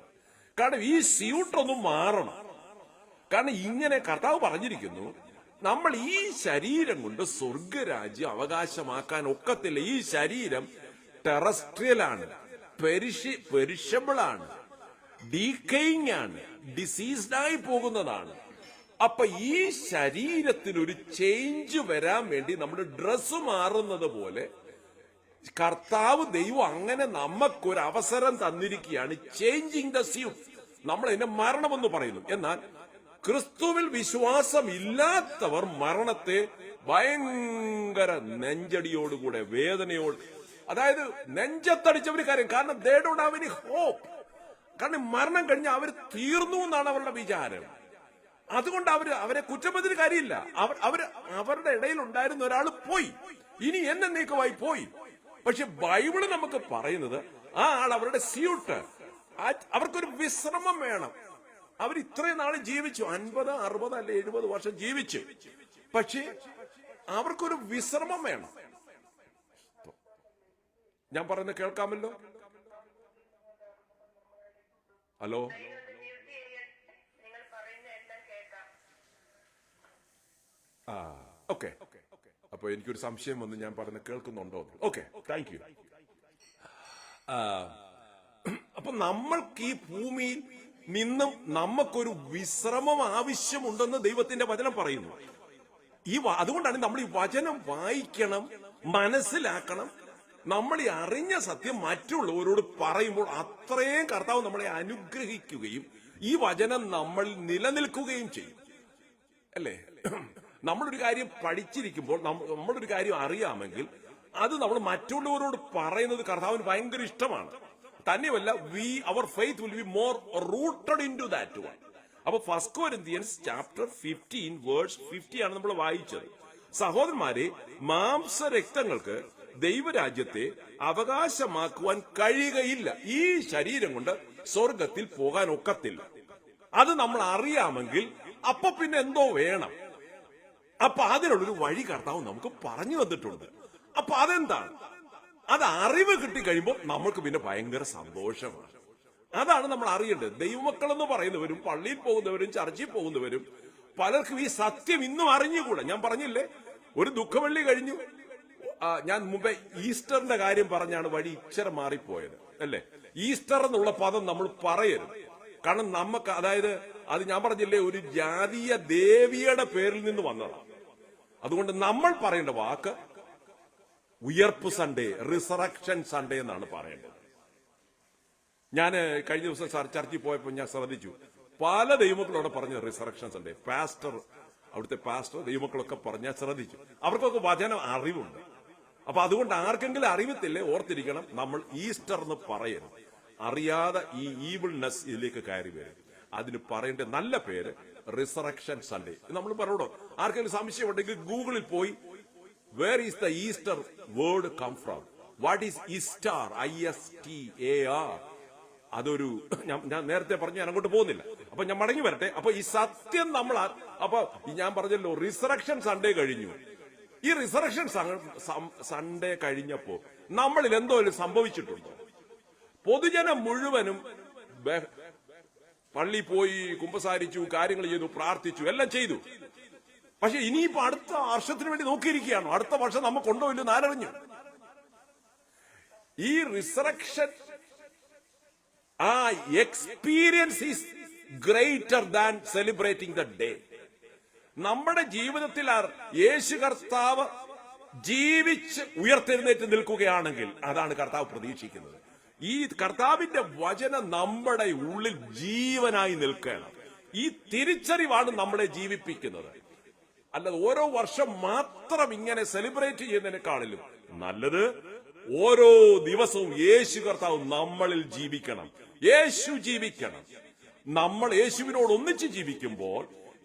കാരണം ഈ സ്യൂട്ടൊന്നും മാറണം. കാരണം ഇങ്ങനെ കർത്താവ് പറഞ്ഞിരിക്കുന്നു, നമ്മൾ ഈ ശരീരം കൊണ്ട് സ്വർഗരാജ്യം അവകാശമാക്കാൻ ഒക്കത്തില്ല. ഈ ശരീരം ടെറസ്ട്രിയൽ ആണ്, പെരിഷബിൾ ആണ്, ഡീക്കേയിങ് ആണ്, ഡിസീസ്ഡായി പോകുന്നതാണ്. അപ്പൊ ഈ ശരീരത്തിനൊരു ചേഞ്ച് വരാൻ വേണ്ടി നമ്മുടെ ഡ്രസ്സ് മാറുന്നത് പോലെ കർത്താവ് ദൈവം അങ്ങനെ നമുക്കൊരു അവസരം തന്നിരിക്കുകയാണ്. Changing the suit. നമ്മൾ ഇതിനെ മരണമെന്ന് പറയുന്നു. എന്നാൽ ക്രിസ്തുവിൽ വിശ്വാസം ഇല്ലാത്തവർ മരണത്തെ ഭയങ്കര നെഞ്ചടിയോടുകൂടെ, വേദനയോട്, അതായത് നെഞ്ചത്തടിച്ചവര് കാര്യം. കാരണം they don't have any hope. കാരണം മരണം കഴിഞ്ഞാൽ അവർ തീർന്നു എന്നാണ് അവരുടെ വിചാരം. അതുകൊണ്ട് അവരെ കുറ്റപ്പെടുത്തിയ കാര്യമില്ല. അവരുടെ ഇടയിൽ ഉണ്ടായിരുന്ന ഒരാൾ പോയി, ഇനി എന്നേക്കുമായി പോയി. പക്ഷെ ബൈബിള് നമുക്ക് പറയുന്നത്, ആ ആൾ അവരുടെ സ്യൂട്ട്, അവർക്കൊരു വിശ്രമം വേണം. അവർ ഇത്രയും നാൾ ജീവിച്ചു, 50, 60 അല്ലെ 70 വർഷം ജീവിച്ചു. പക്ഷേ അവർക്കൊരു വിശ്രമം വേണം. ഞാൻ പറയുന്നത് കേൾക്കാമല്ലോ? Hello, okay. അപ്പൊ എനിക്കൊരു സംശയം വന്ന്, ഞാൻ പറയുന്നത് കേൾക്കുന്നുണ്ടോ? Okay, thank you. അപ്പൊ നമ്മൾക്ക് ഈ ഭൂമിയിൽ നിന്നും നമുക്കൊരു വിശ്രമം ആവശ്യമുണ്ടെന്ന് ദൈവത്തിന്റെ വചനം പറയുന്നു. അതുകൊണ്ടാണ് നമ്മൾ ഈ വചനം വായിക്കണം, മനസ്സിലാക്കണം. നമ്മൾ ഈ അറിഞ്ഞ സത്യം മറ്റുള്ളവരോട് പറയുമ്പോൾ അത്രയും കർത്താവ് നമ്മളെ അനുഗ്രഹിക്കുകയും ഈ വചനം നമ്മൾ നിലനിൽക്കുകയും ചെയ്യും. അല്ലേ? നമ്മളൊരു കാര്യം പഠിച്ചിരിക്കുമ്പോൾ, നമ്മളൊരു കാര്യം അറിയാമെങ്കിൽ അത് നമ്മൾ മറ്റുള്ളവരോട് പറയുന്നത് കർത്താവിന് ഭയങ്കര ഇഷ്ടമാണ്. തന്നെയല്ല, our faith will be more rooted in to that one. അപ്പൊ 1 Corinthians chapter 15 verse 50 ആണ് നമ്മൾ വായിച്ചത്. സഹോദരന്മാരെ, മാംസരക്തങ്ങൾക്ക് ദൈവരാജ്യത്തെ അവകാശമാക്കുവാൻ കഴിയുകയില്ല. ഈ ശരീരം കൊണ്ട് സ്വർഗത്തിൽ പോകാൻ ഒക്കത്തില്ല. അത് നമ്മൾ അറിയാമെങ്കിൽ അപ്പൊ പിന്നെ എന്തോ വേണം. അപ്പൊ അതിനുള്ളൊരു വഴി കർത്താവ് നമുക്ക് പറഞ്ഞു തന്നിട്ടുണ്ട്. അപ്പൊ അതെന്താണ്? അത് അറിവ് കിട്ടിക്കഴിയുമ്പോൾ നമ്മൾക്ക് പിന്നെ ഭയങ്കര സന്തോഷമാണ്. അതാണ് നമ്മൾ അറിയേണ്ടത്. ദൈവമക്കൾ എന്ന് പറയുന്നവരും പള്ളിയിൽ പോകുന്നവരും ചർച്ചിൽ പോകുന്നവരും പലർക്കും ഈ സത്യം ഇന്നും അറിഞ്ഞുകൂടാ. ഞാൻ പറഞ്ഞില്ലേ, ഒരു ദുഃഖവെള്ളി കഴിഞ്ഞു. ഞാൻ മുമ്പേ ഈസ്റ്ററിന്റെ കാര്യം പറഞ്ഞാണ് വഴി ഇച്ചിരി മാറിപ്പോയത്, അല്ലേ? ഈസ്റ്റർ എന്നുള്ള പദം നമ്മൾ പറയരുത്. കാരണം നമുക്ക്, അതായത് അത് ഞാൻ പറഞ്ഞില്ലേ, ഒരു ജാതീയ ദേവിയുടെ പേരിൽ നിന്ന് വന്നതാണ്. അതുകൊണ്ട് നമ്മൾ പറയേണ്ട വാക്ക് ഉയർപ്പ് സൺഡേ, റിസറക്ഷൻ സൺഡേ എന്നാണ് പറയേണ്ടത്. ഞാൻ കഴിഞ്ഞ ദിവസം ചർച്ചിൽ പോയപ്പോൾ ഞാൻ ശ്രദ്ധിച്ചു, പല ദൈവമക്കളോട് പറഞ്ഞ റിസറക്ഷൻ സൺഡേ. അവിടുത്തെ പാസ്റ്റർ ദൈവമക്കളൊക്കെ പറഞ്ഞാൽ ശ്രദ്ധിച്ചു. അവർക്കൊക്കെ വചനം അറിവുണ്ട്. അപ്പൊ അതുകൊണ്ട് ആർക്കെങ്കിലും അറിവത്തില്ലേ, ഓർത്തിരിക്കണം, നമ്മൾ ഈസ്റ്റർ എന്ന് പറയരുത്. അറിയാതെ ഈ ഈവിൾനെസ് ഇതിലേക്ക് കയറി വരും. അതിന് പറയേണ്ട നല്ല പേര് റിസറക്ഷൻ സൺഡേ. നമ്മൾ പറയണോ? ആർക്കെങ്കിലും സംശയം ഉണ്ടെങ്കിൽ ഗൂഗിളിൽ പോയി where is the Easter word come from, what is Easter, ISTAR. അതൊരു ഞാൻ നേരത്തെ പറഞ്ഞു, ഞാൻ അങ്ങോട്ട് പോകുന്നില്ല. അപ്പൊ ഞാൻ മടങ്ങി വരട്ടെ. അപ്പൊ ഈ സത്യം നമ്മൾ, അപ്പൊ ഞാൻ പറഞ്ഞല്ലോ റിസറക്ഷൻ സൺഡേ കഴിഞ്ഞു. ഈ റിസറക്ഷൻ സൺഡേ കഴിഞ്ഞപ്പോ നമ്മളിൽ എന്തോ സംഭവിച്ചിട്ടുണ്ടോ? പൊതുജനം മുഴുവനും പള്ളി പോയി, കുമ്പസാരിച്ചു, കാര്യങ്ങൾ ചെയ്തു, പ്രാർത്ഥിച്ചു, എല്ലാം ചെയ്തു. പക്ഷെ ഇനിയിപ്പോ അടുത്ത വർഷത്തിന് വേണ്ടി നോക്കിയിരിക്കുകയാണോ? അടുത്ത വർഷം നമുക്കുണ്ടോ ഇല്ലെന്ന് ആരറിഞ്ഞു? ഈ റിസറക്ഷൻ, ആ experience is greater than celebrating the day. നമ്മുടെ ജീവിതത്തിൽ യേശു കർത്താവ് ജീവിച്ച് ഉയർത്തെഴുന്നേറ്റ് നിൽക്കുകയാണെങ്കിൽ അതാണ് കർത്താവ് പ്രതീക്ഷിക്കുന്നത്. ഈ കർത്താവിന്റെ വചനം നമ്മുടെ ഉള്ളിൽ ജീവനായി നിൽക്കണം. ഈ തിരിച്ചറിവാണ് നമ്മളെ ജീവിപ്പിക്കുന്നത്. അല്ലാതെ ഓരോ വർഷം മാത്രം ഇങ്ങനെ സെലിബ്രേറ്റ് ചെയ്യുന്നതിനേക്കാളിലും നല്ലത് ഓരോ ദിവസവും യേശു കർത്താവ് നമ്മളിൽ ജീവിക്കണം. യേശു ജീവിക്കണം. നമ്മൾ യേശുവിനോട് ഒന്നിച്ച് ജീവിക്കുമ്പോൾ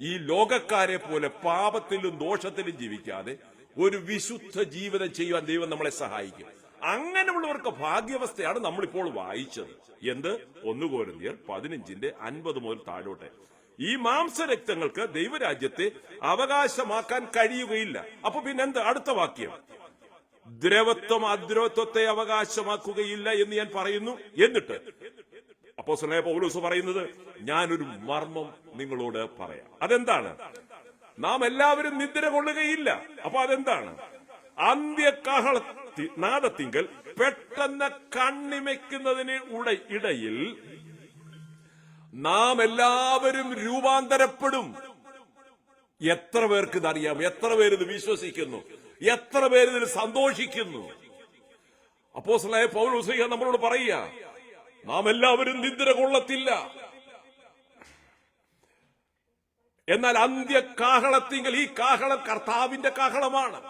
ഈ ലോകക്കാരെ പോലെ പാപത്തിലും ദോഷത്തിലും ജീവിക്കാതെ ഒരു വിശുദ്ധ ജീവിതം ചെയ്യുവാൻ ദൈവം നമ്മളെ സഹായിക്കും. അങ്ങനെയുള്ളവർക്ക് ഭാഗ്യാവസ്ഥയാണ് നമ്മളിപ്പോൾ വായിച്ചത്. എന്ത്? 1 കൊരിന്ത്യർ 15:50 മുതൽ താഴോട്ടെ. ഈ മാംസരക്തങ്ങൾക്ക് ദൈവരാജ്യത്തെ അവകാശമാക്കാൻ കഴിയുകയില്ല. അപ്പൊ പിന്നെന്ത്? അടുത്ത വാക്യം, ദ്രവത്വം അദ്രവത്വത്തെ അവകാശമാക്കുകയില്ല എന്ന് ഞാൻ പറയുന്നു. എന്നിട്ട് അപ്പോസ്തലനായ പൗലോസ് പറയുന്നത്, ഞാനൊരു മർമ്മം നിങ്ങളോട് പറയാം. അതെന്താണ്? നാം എല്ലാവരും നിദ്ര കൊള്ളുകയില്ല. അപ്പൊ അതെന്താണ്? അന്ത്യകാഹള നാദത്തിങ്കൽ പെട്ടെന്ന് കണ്ണിമയ്ക്കുന്നതിന് ഇടയിൽ നാം എല്ലാവരും രൂപാന്തരപ്പെടും. എത്ര പേർക്ക് ഇതറിയാം? എത്ര പേരിത് വിശ്വസിക്കുന്നു? എത്ര പേരിതിൽ സന്തോഷിക്കുന്നു? അപ്പോസ്തലനായ പൗലോസ് നമ്മളോട് പറയുക, നാം എല്ലാവരും നിദ്ര കൊള്ളത്തില്ല. എന്നാൽ അന്ത്യകാഹളത്തിങ്കൽ, ഈ കാഹളം കർത്താവിന്റെ കാഹളമാണ്.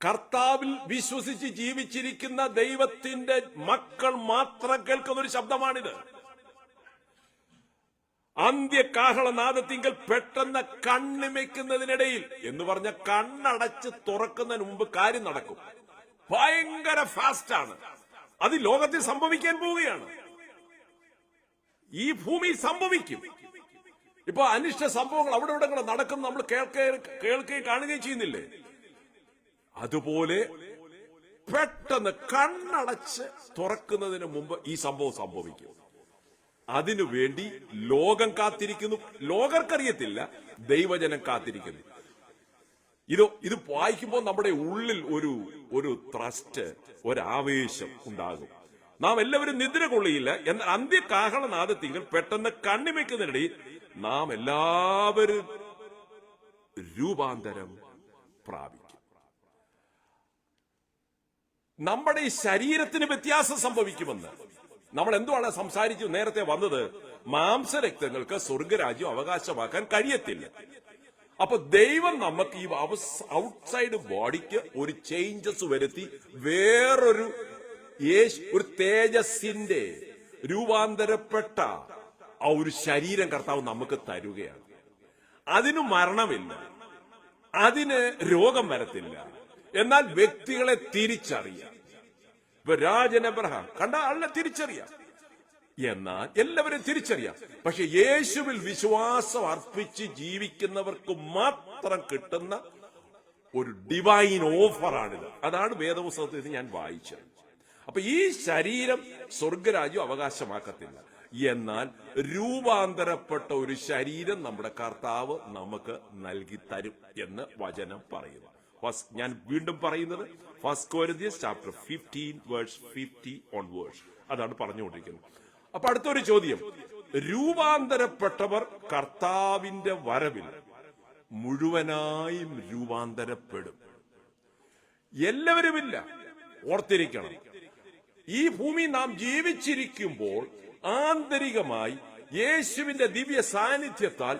കർത്താവിൽ വിശ്വസിച്ച് ജീവിച്ചിരിക്കുന്ന ദൈവത്തിന്റെ മക്കൾ മാത്രം കേൾക്കുന്ന ഒരു ശബ്ദമാണിത്. അന്ത്യകാഹളനാദത്തിങ്കൽ പെട്ടെന്ന് കണ്ണിമയ്ക്കുന്നതിനിടയിൽ എന്ന് പറഞ്ഞ കണ്ണടച്ച് തുറക്കുന്നതിന് മുമ്പ് കാര്യം നടക്കും. ഭയങ്കര ഫാസ്റ്റാണ്. അത് ലോകത്തിൽ സംഭവിക്കാൻ പോവുകയാണ്. ഈ ഭൂമി സംഭവിക്കും. ഇപ്പൊ അനിഷ്ട സംഭവങ്ങൾ അവിടെ ഇവിടെ നടക്കുന്ന നമ്മൾ കേൾക്കുകയും കാണുകയും ചെയ്യുന്നില്ലേ? അതുപോലെ പെട്ടെന്ന് കണ്ണടച്ച് തുറക്കുന്നതിന് മുമ്പ് ഈ സംഭവം സംഭവിക്കും. അതിനുവേണ്ടി ലോകം കാത്തിരിക്കുന്നു. ലോകർക്കറിയത്തില്ല, ദൈവജനം കാത്തിരിക്കുന്നു. ഇത് വായിക്കുമ്പോൾ നമ്മുടെ ഉള്ളിൽ ഒരു ത്രസ്റ്റ്, ഒരാവേശം ഉണ്ടാകും. നാം എല്ലാവരും നിദ്ര കൊള്ളിയില്ല. എന്നാൽ അന്ത്യകാഹളനാദത്തിങ്കൽ പെട്ടെന്ന് കണ്ണിമയ്ക്കുന്നതിനിടയിൽ നാം എല്ലാവരും രൂപാന്തരം പ്രാപിക്കും. നമ്മുടെ ഈ ശരീരത്തിന് വ്യത്യാസം സംഭവിക്കുമെന്ന് നമ്മൾ എന്തുവാണ് സംസാരിച്ചു നേരത്തെ വന്നത്? മാംസരക്തങ്ങൾക്ക് സ്വർഗരാജ്യം അവകാശമാക്കാൻ കഴിയത്തില്ല. അപ്പൊ ദൈവം നമുക്ക് ഈ ഔട്ട്സൈഡ് ബോഡിക്ക് ഒരു ചേഞ്ചസ് വരുത്തി വേറൊരു ഒരു തേജസ്സിന്റെ രൂപാന്തരപ്പെട്ട ആ ഒരു ശരീരം കർത്താവ് നമുക്ക് തരുകയാണ്. അതിന് മരണമില്ല, അതിന് രോഗം വരത്തില്ല. എന്നാൽ വ്യക്തികളെ തിരിച്ചറിയാം. ഇപ്പൊ രാജൻ എബ്രഹാം കണ്ട ആളിനെ തിരിച്ചറിയാം. എന്നാൽ എല്ലാവരും തിരിച്ചറിയാം. പക്ഷെ യേശുവിൽ വിശ്വാസം അർപ്പിച്ച് ജീവിക്കുന്നവർക്ക് മാത്രം കിട്ടുന്ന ഒരു ഡിവൈൻ ഓഫറാണിത്. അതാണ് വേദപുസ്തകത്തിൽ ഞാൻ വായിച്ചത്. അപ്പൊ ഈ ശരീരം സ്വർഗരാജ്യം അവകാശമാക്കത്തില്ല. എന്നാൽ രൂപാന്തരപ്പെട്ട ഒരു ശരീരം നമ്മുടെ കർത്താവ് നമുക്ക് നൽകി തരും എന്ന് വചനം പറയുന്നു. ഞാൻ വീണ്ടും പറയുന്നത് 1 Corinthians chapter 15 verse 50 onwards. അതാണ് പറഞ്ഞുകൊണ്ടിരിക്കുന്നത്. അപ്പൊ അടുത്തൊരു ചോദ്യം, രൂപാന്തരപ്പെട്ടവർ കർത്താവിന്റെ വരവിൽ മുഴുവനായും രൂപാന്തരപ്പെടും. എല്ലാവരുമില്ല, ഓർത്തിരിക്കണം. ഈ ഭൂമി നാം ജീവിച്ചിരിക്കുമ്പോൾ ആന്തരികമായി യേശുവിന്റെ ദിവ്യ സാന്നിധ്യത്താൽ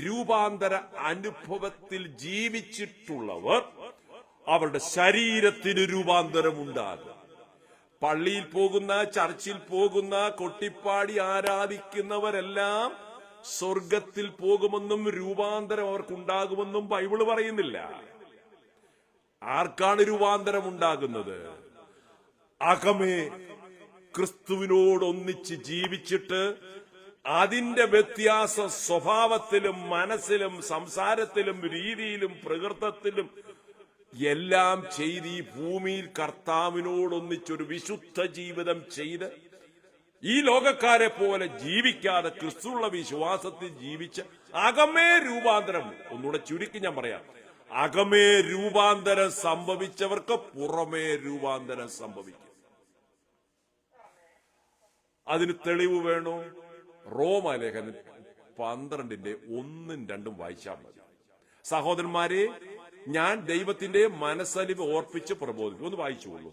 രൂപാന്തര അനുഭവത്തിൽ ജീവിച്ചിട്ടുള്ളവർ അവരുടെ ശരീരത്തിന് രൂപാന്തരമുണ്ടാകും. പള്ളിയിൽ പോകുന്ന, ചർച്ചിൽ പോകുന്ന, കൊട്ടിപ്പാടി ആരാധിക്കുന്നവരെല്ലാം സ്വർഗത്തിൽ പോകുമെന്നും രൂപാന്തരം അവർക്കുണ്ടാകുമെന്നും ബൈബിള് പറയുന്നില്ല. ആർക്കാണ് രൂപാന്തരം ഉണ്ടാകുന്നത്? അകമേ ക്രിസ്തുവിനോടൊന്നിച്ച് ജീവിച്ചിട്ട് അതിന്റെ വ്യത്യാസ സ്വഭാവത്തിലും മനസ്സിലും സംസാരത്തിലും രീതിയിലും പ്രകൃതത്തിലും എല്ലാം ചെയ്ത് ഈ ഭൂമിയിൽ കർത്താവിനോടൊന്നിച്ചൊരു വിശുദ്ധ ജീവിതം ചെയ്ത് ഈ ലോകക്കാരെ പോലെ ജീവിക്കാതെ ക്രിസ്തുള്ള വിശ്വാസത്തിൽ ജീവിച്ച് അകമേ രൂപാന്തരം, ഒന്നുകൂടെ ചുരുക്കി ഞാൻ പറയാം, അകമേ രൂപാന്തരം സംഭവിച്ചവർക്ക് പുറമേ രൂപാന്തരം സംഭവിക്കും. അതിന് തെളിവ് വേണോ? റോമാലേഖനം 12:1-2 വായിച്ചാൽ മതി. സഹോദരന്മാരെ, ഞാൻ ദൈവത്തിന്റെ മനസ്സലിവ് ഓർപ്പിച്ച് പ്രബോധിക്കും. ഒന്ന് വായിച്ചുകൊള്ളൂ.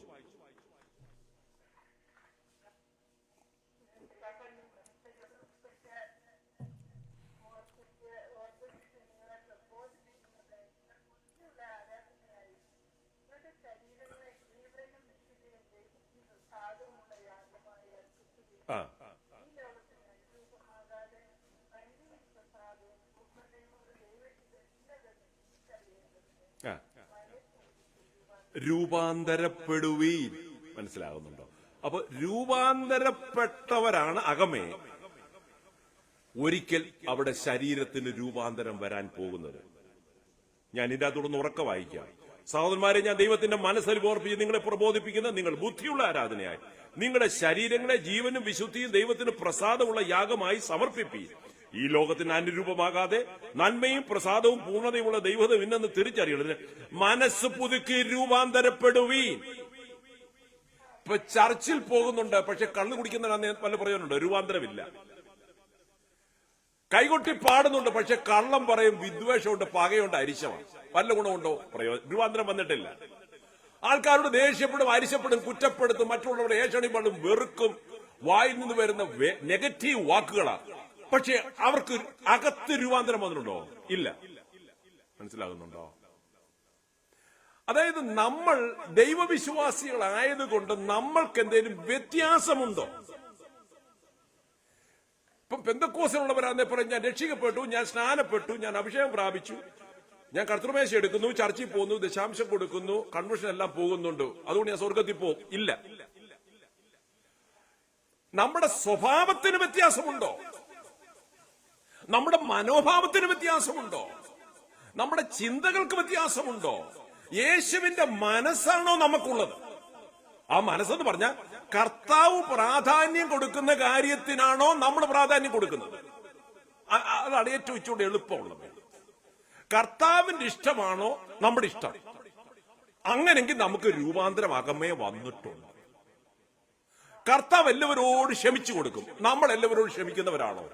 രൂപാന്തരപ്പെടുവീൻ. മനസ്സിലാകുന്നുണ്ടോ? അപ്പൊ രൂപാന്തരപ്പെട്ടവരാണ് അകമേ ഒരിക്കൽ അവിടെ ശരീരത്തിന് രൂപാന്തരം വരാൻ പോകുന്നത്. ഞാൻ ഇതിന്റെ തുടർന്ന് ഉറക്കെ വായിക്കാം. സഹോദരന്മാരെ, ഞാൻ ദൈവത്തിന്റെ മനസ്സലിവ് ഓർപ്പിച്ച് നിങ്ങളെ പ്രബോധിപ്പിക്കുന്ന നിങ്ങൾ ബുദ്ധിയുള്ള ആരാധനയായി നിങ്ങളുടെ ശരീരങ്ങളെ ജീവനും വിശുദ്ധിയും ദൈവത്തിന് പ്രസാദമുള്ള യാഗമായി സമർപ്പിപ്പീൻ. ഈ ലോകത്തിന് അനുരൂപമാകാതെ നന്മയും പ്രസാദവും പൂർണ്ണതയുമുള്ള ദൈവത ഇന്നെന്ന് തിരിച്ചറിയണത് മനസ്സ് പുതുക്കി രൂപാന്തരപ്പെടുവീൻ. ഇപ്പൊ ചർച്ചിൽ പോകുന്നുണ്ട്, പക്ഷെ കള്ളു കുടിക്കുന്നവരാന്ന് പല പറയുന്നുണ്ട്, രൂപാന്തരമില്ല. കൈകൊട്ടി പാടുന്നുണ്ട്, പക്ഷെ കള്ളം പറയും, വിദ്വേഷമുണ്ട്, പകയുണ്ട്, അരിശമാണ്. വല്ല ഗുണമുണ്ടോ? രൂപാന്തരം വന്നിട്ടില്ല. ആൾക്കാരോട് ദേഷ്യപ്പെടും, അരിശപ്പെടും, കുറ്റപ്പെടുത്തും, മറ്റുള്ളവരുടെ ഏഷണിപ്പെടും, വെറുക്കും. വായിൽ നിന്ന് വരുന്ന നെഗറ്റീവ് വാക്കുകളാണ്. പക്ഷെ അവർക്ക് അകത്ത് രൂപാന്തരം വന്നിട്ടുണ്ടോ? ഇല്ല. മനസ്സിലാകുന്നുണ്ടോ? അതായത് നമ്മൾ ദൈവവിശ്വാസികളായതുകൊണ്ട് നമ്മൾക്ക് എന്തെങ്കിലും വ്യത്യാസമുണ്ടോ? ഇപ്പം പെന്തക്കോസിലുള്ളവരാന്നേ പറയും, ഞാൻ രക്ഷിക്കപ്പെട്ടു, ഞാൻ സ്നാനപ്പെട്ടു, ഞാൻ അഭിഷേകം പ്രാപിച്ചു, ഞാൻ കർത്തൃമേശ എടുക്കുന്നു, ചർച്ചിൽ പോകുന്നു, ദശാംശം കൊടുക്കുന്നു, കൺവെൻഷൻ എല്ലാം പോകുന്നുണ്ട്, അതുകൊണ്ട് ഞാൻ സ്വർഗത്തിൽ പോകും. ഇല്ല. നമ്മുടെ സ്വഭാവത്തിന് വ്യത്യാസമുണ്ടോ? നമ്മുടെ മനോഭാവത്തിന് വ്യത്യാസമുണ്ടോ? നമ്മുടെ ചിന്തകൾക്ക് വ്യത്യാസമുണ്ടോ? യേശുവിന്റെ മനസ്സാണോ നമുക്കുള്ളത്? ആ മനസ്സെന്ന് പറഞ്ഞാൽ കർത്താവ് പ്രാധാന്യം കൊടുക്കുന്ന കാര്യത്തിനാണോ നമ്മൾ പ്രാധാന്യം കൊടുക്കുന്നത്? അതാണ് ഏറ്റവും ഇച്ചുകൊണ്ട് എളുപ്പമുള്ളത്. കർത്താവിന്റെ ഇഷ്ടമാണോ നമ്മുടെ ഇഷ്ടം? അങ്ങനെങ്കിൽ നമുക്ക് രൂപാന്തരം അകമേ വന്നിട്ടുണ്ട്. കർത്താവ് എല്ലാവരോട് ക്ഷമിച്ചു കൊടുക്കും. നമ്മൾ എല്ലാവരോടും ക്ഷമിക്കുന്നവരാണോ?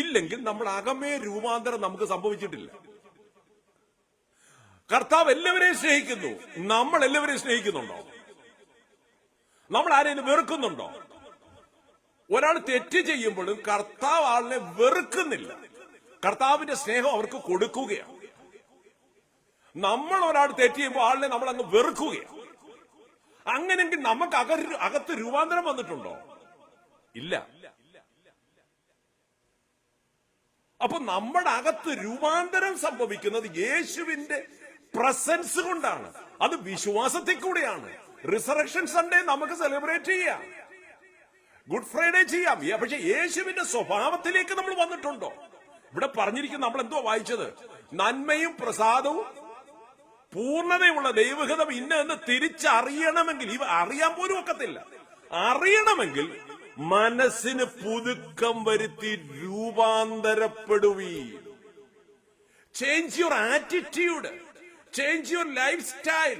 ഇല്ലെങ്കിൽ നമ്മൾ അകമേ രൂപാന്തരം നമുക്ക് സംഭവിച്ചിട്ടില്ല. കർത്താവ് എല്ലാവരെയും സ്നേഹിക്കുന്നു. നമ്മൾ എല്ലാവരെയും സ്നേഹിക്കുന്നുണ്ടോ? നമ്മൾ ആരെയും വെറുക്കുന്നുണ്ടോ? ഒരാൾ തെറ്റ് ചെയ്യുമ്പോഴും കർത്താവ് ആളിനെ വെറുക്കുന്നില്ല. കർത്താവിന്റെ സ്നേഹം അവർക്ക് കൊടുക്കുകയാണ്. നമ്മൾ ഒരാൾ തെറ്റ് ചെയ്യുമ്പോൾ ആളിനെ നമ്മൾ അങ്ങ് വെറുക്കുകയാണ്. അങ്ങനെങ്കിൽ നമുക്ക് അകത്ത് രൂപാന്തരം വന്നിട്ടുണ്ടോ? ഇല്ല. അപ്പൊ നമ്മുടെ അകത്ത് രൂപാന്തരം സംഭവിക്കുന്നത് യേശുവിന്റെ പ്രസൻസ് കൊണ്ടാണ്. അത് വിശ്വാസത്തിൽ കൂടെയാണ്. റിസറക്ഷൻ സൺഡേ നമുക്ക് സെലിബ്രേറ്റ് ചെയ്യാം, ഗുഡ് ഫ്രൈഡേ ചെയ്യാം, പക്ഷെ യേശുവിന്റെ സ്വഭാവത്തിലേക്ക് നമ്മൾ വന്നിട്ടുണ്ടോ? ഇവിടെ പറഞ്ഞിരിക്കുന്ന നമ്മൾ എന്തോ വായിച്ചത്? നന്മയും പ്രസാദവും പൂർണ്ണതയുള്ള ദൈവഹിതം ഇന്ന് തിരിച്ചറിയണമെങ്കിൽ, ഇവ അറിയാൻ പോലും ഒക്കത്തില്ല. അറിയണമെങ്കിൽ മനസ്സിന് പുതുക്കം വരുത്തി രൂപാന്തരപ്പെടുവീ. Change your attitude, change your lifestyle,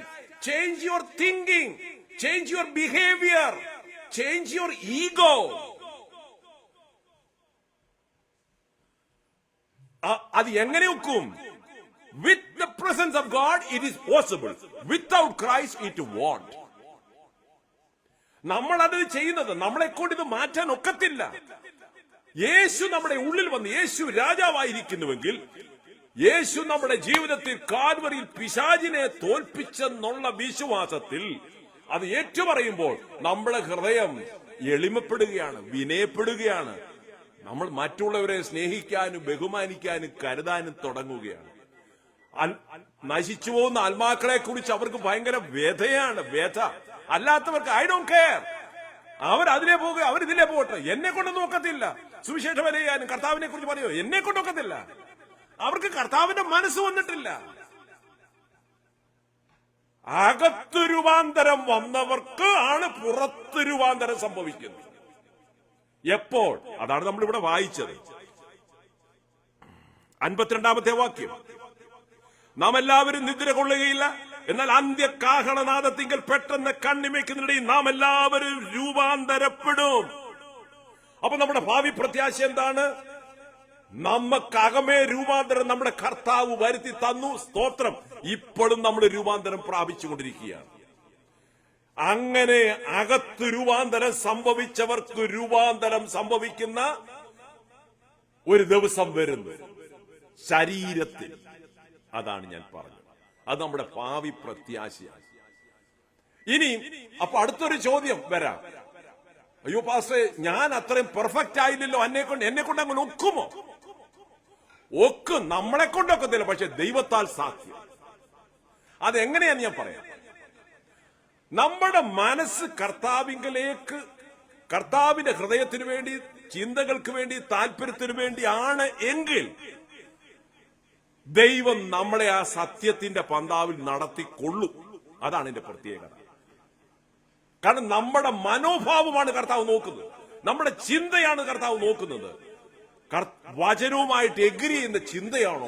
change your thinking, change your behaviour, change your ego. അത് എങ്ങനെ ഒക്കും? With the presence of God it is possible, without Christ it won't. നമ്മൾ അത് ചെയ്യുന്നത് നമ്മളെ കൊണ്ട് ഇത് മാറ്റാൻ ഒക്കത്തില്ല. യേശു നമ്മുടെ ഉള്ളിൽ വന്ന് യേശു രാജാവായിരിക്കുന്നുവെങ്കിൽ, യേശു നമ്മുടെ ജീവിതത്തിൽ കാൽവരിയിൽ പിശാചിനെ തോൽപ്പിച്ചെന്നുള്ള വിശ്വാസത്തിൽ അത് ഏറ്റുപറയുമ്പോൾ നമ്മുടെ ഹൃദയം എളിമപ്പെടുകയാണ്, വിനയപ്പെടുകയാണ്. നമ്മൾ മറ്റുള്ളവരെ സ്നേഹിക്കാനും ബഹുമാനിക്കാനും കരുതാനും തുടങ്ങുകയാണ്. നശിച്ചു പോകുന്ന ആത്മാക്കളെ കുറിച്ച് അവർക്ക് ഭയങ്കര വ്യഥയാണ്, വ്യഥ. അല്ലാത്തവർക്ക് ഐ ഡോണ്ട് കെയർ, അവരതിലെ പോകുക, അവരിതിലെ പോകട്ടെ, എന്നെ കൊണ്ട് നോക്കത്തില്ല. സുവിശേഷം വരെയാനും കർത്താവിനെ കുറിച്ച് പറയോ, എന്നെ കൊണ്ടൊക്കത്തില്ല. അവർക്ക് കർത്താവിന്റെ മനസ്സ് വന്നിട്ടില്ല. അകത്ത് രൂപാന്തരം വന്നവർക്ക് ആണ് പുറത്ത് രൂപാന്തരം സംഭവിക്കുന്നത്. എപ്പോൾ? അതാണ് നമ്മളിവിടെ വായിച്ചത്. 52-ാമത്തെ വാക്യം, നാം എല്ലാവരും നിദ്ര കൊള്ളുകയില്ല, എന്നാൽ അന്ത്യകാഹളനാദത്തിങ്കൽ പെട്ടെന്ന് കണ്ണിമയ്ക്കുന്നിടയിൽ നാം എല്ലാവരും രൂപാന്തരപ്പെടും. അപ്പൊ നമ്മുടെ ഭാവി പ്രത്യാശ എന്താണ്? നമുക്കകമേ രൂപാന്തരം നമ്മുടെ കർത്താവ് വരുത്തി തന്നു. സ്തോത്രം. ഇപ്പോഴും നമ്മൾ രൂപാന്തരം പ്രാപിച്ചുകൊണ്ടിരിക്കുകയാണ്. അങ്ങനെ അകത്ത് രൂപാന്തരം സംഭവിച്ചവർക്ക് രൂപാന്തരം സംഭവിക്കുന്ന ഒരു ദിവസം വരുന്നു ശരീരത്തിൽ. അതാണ് ഞാൻ പറഞ്ഞത്. അത് നമ്മുടെ ഭാവി പ്രത്യാശയാണ്. ഇനി അപ്പൊ അടുത്തൊരു ചോദ്യം വരാം. അയ്യോ പാസ്റ്ററെ, ഞാൻ അത്രയും പെർഫെക്റ്റ് ആയില്ലല്ലോ, എന്നെ കൊണ്ട് അങ്ങനെ ഒക്കുമോ? ഒക്കും, നമ്മളെ കൊണ്ടൊക്കത്തില്ല, പക്ഷെ ദൈവത്താൽ സാധ്യം. അതെങ്ങനെയാന്ന് ഞാൻ പറയാം. നമ്മുടെ മനസ്സ് കർത്താവിങ്കലേക്ക്, കർത്താവിന്റെ ഹൃദയത്തിന് വേണ്ടി, ചിന്തകൾക്ക് വേണ്ടി, താല്പര്യത്തിന് വേണ്ടി ആണ് എങ്കിൽ ദൈവം നമ്മളെ ആ സത്യത്തിന്റെ പന്താവിൽ നടത്തിക്കൊള്ളും. അതാണ് എന്റെ പ്രത്യേകത. കാരണം നമ്മുടെ മനോഭാവമാണ് കർത്താവ് നോക്കുന്നത്, നമ്മുടെ ചിന്തയാണ് കർത്താവ് നോക്കുന്നത്. വചനവുമായിട്ട് എഗ്രി ചെയ്യുന്ന ചിന്തയാണോ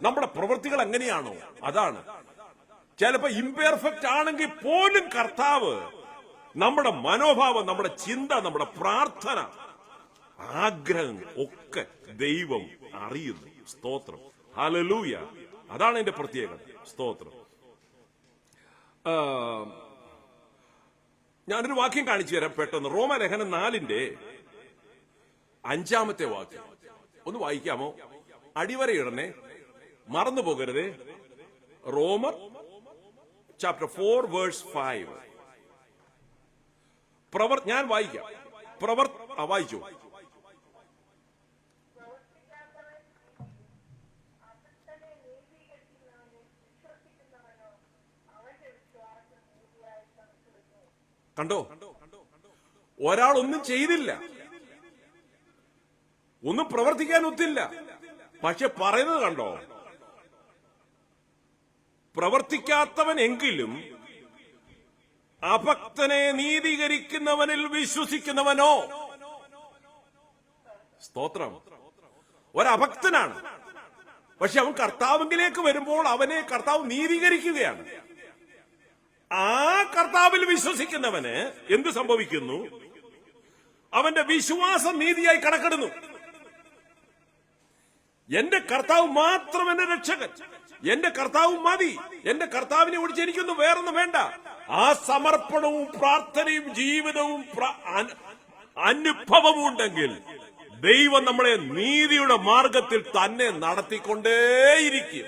നമ്മുടെ പ്രവൃത്തികൾ എങ്ങനെയാണോ? അതാണ്. ചിലപ്പോ ഇംപെർഫെക്റ്റ് ആണെങ്കിൽ പോലും കർത്താവ് നമ്മുടെ മനോഭാവം, നമ്മുടെ ചിന്ത, നമ്മുടെ പ്രാർത്ഥന, ആഗ്രഹം ഒക്കെ ദൈവം അറിയുന്നു. സ്തോത്രം. ഹല്ലേലൂയ. അതാണ് എന്റെ പ്രത്യേകത. സ്തോത്രം. ഞാനൊരു വാക്യം കാണിച്ചു തരാം പെട്ടെന്ന്. റോമലേഖനം 4-ാമത്തെ വാക്യം ഒന്ന് വായിക്കാമോ? അടിവരയിടണേ, മറന്നു പോകരുതേ. റോമർ ചാപ്റ്റർ 4:5. ഞാൻ വായിക്കാം. വായിച്ചു. കണ്ടോ? ഒരാളൊന്നും ചെയ്തില്ല, ഒന്നും പ്രവർത്തിക്കാൻ ഒത്തില്ല, പക്ഷെ പറയുന്നത് കണ്ടോ? പ്രവർത്തിക്കാത്തവൻ എങ്കിലും അഭക്തനെ നീതീകരിക്കുന്നവനിൽ വിശ്വസിക്കുന്നവനോ. സ്തോത്രം. ഒരഭക്തനാണ്, പക്ഷെ അവൻ കർത്താവിലേക്ക് വരുമ്പോൾ അവനെ കർത്താവ് നീതീകരിക്കുകയാണ്. ആ കർത്താവിൽ വിശ്വസിക്കുന്നവന് എന്ത് സംഭവിക്കുന്നു? അവന്റെ വിശ്വാസം നീതിയായി കണക്കിടുന്നു. എന്റെ കർത്താവ് മാത്രം എന്റെ രക്ഷകൻ, എന്റെ കർത്താവ് മതി, എന്റെ കർത്താവിനെ ഒഴിച്ച് എനിക്കൊന്നും വേറൊന്നും വേണ്ട. ആ സമർപ്പണവും പ്രാർത്ഥനയും ജീവിതവും അനുഭവവും ഉണ്ടെങ്കിൽ ദൈവം നമ്മളെ നീതിയുടെ മാർഗത്തിൽ തന്നെ നടത്തിക്കൊണ്ടേയിരിക്കും.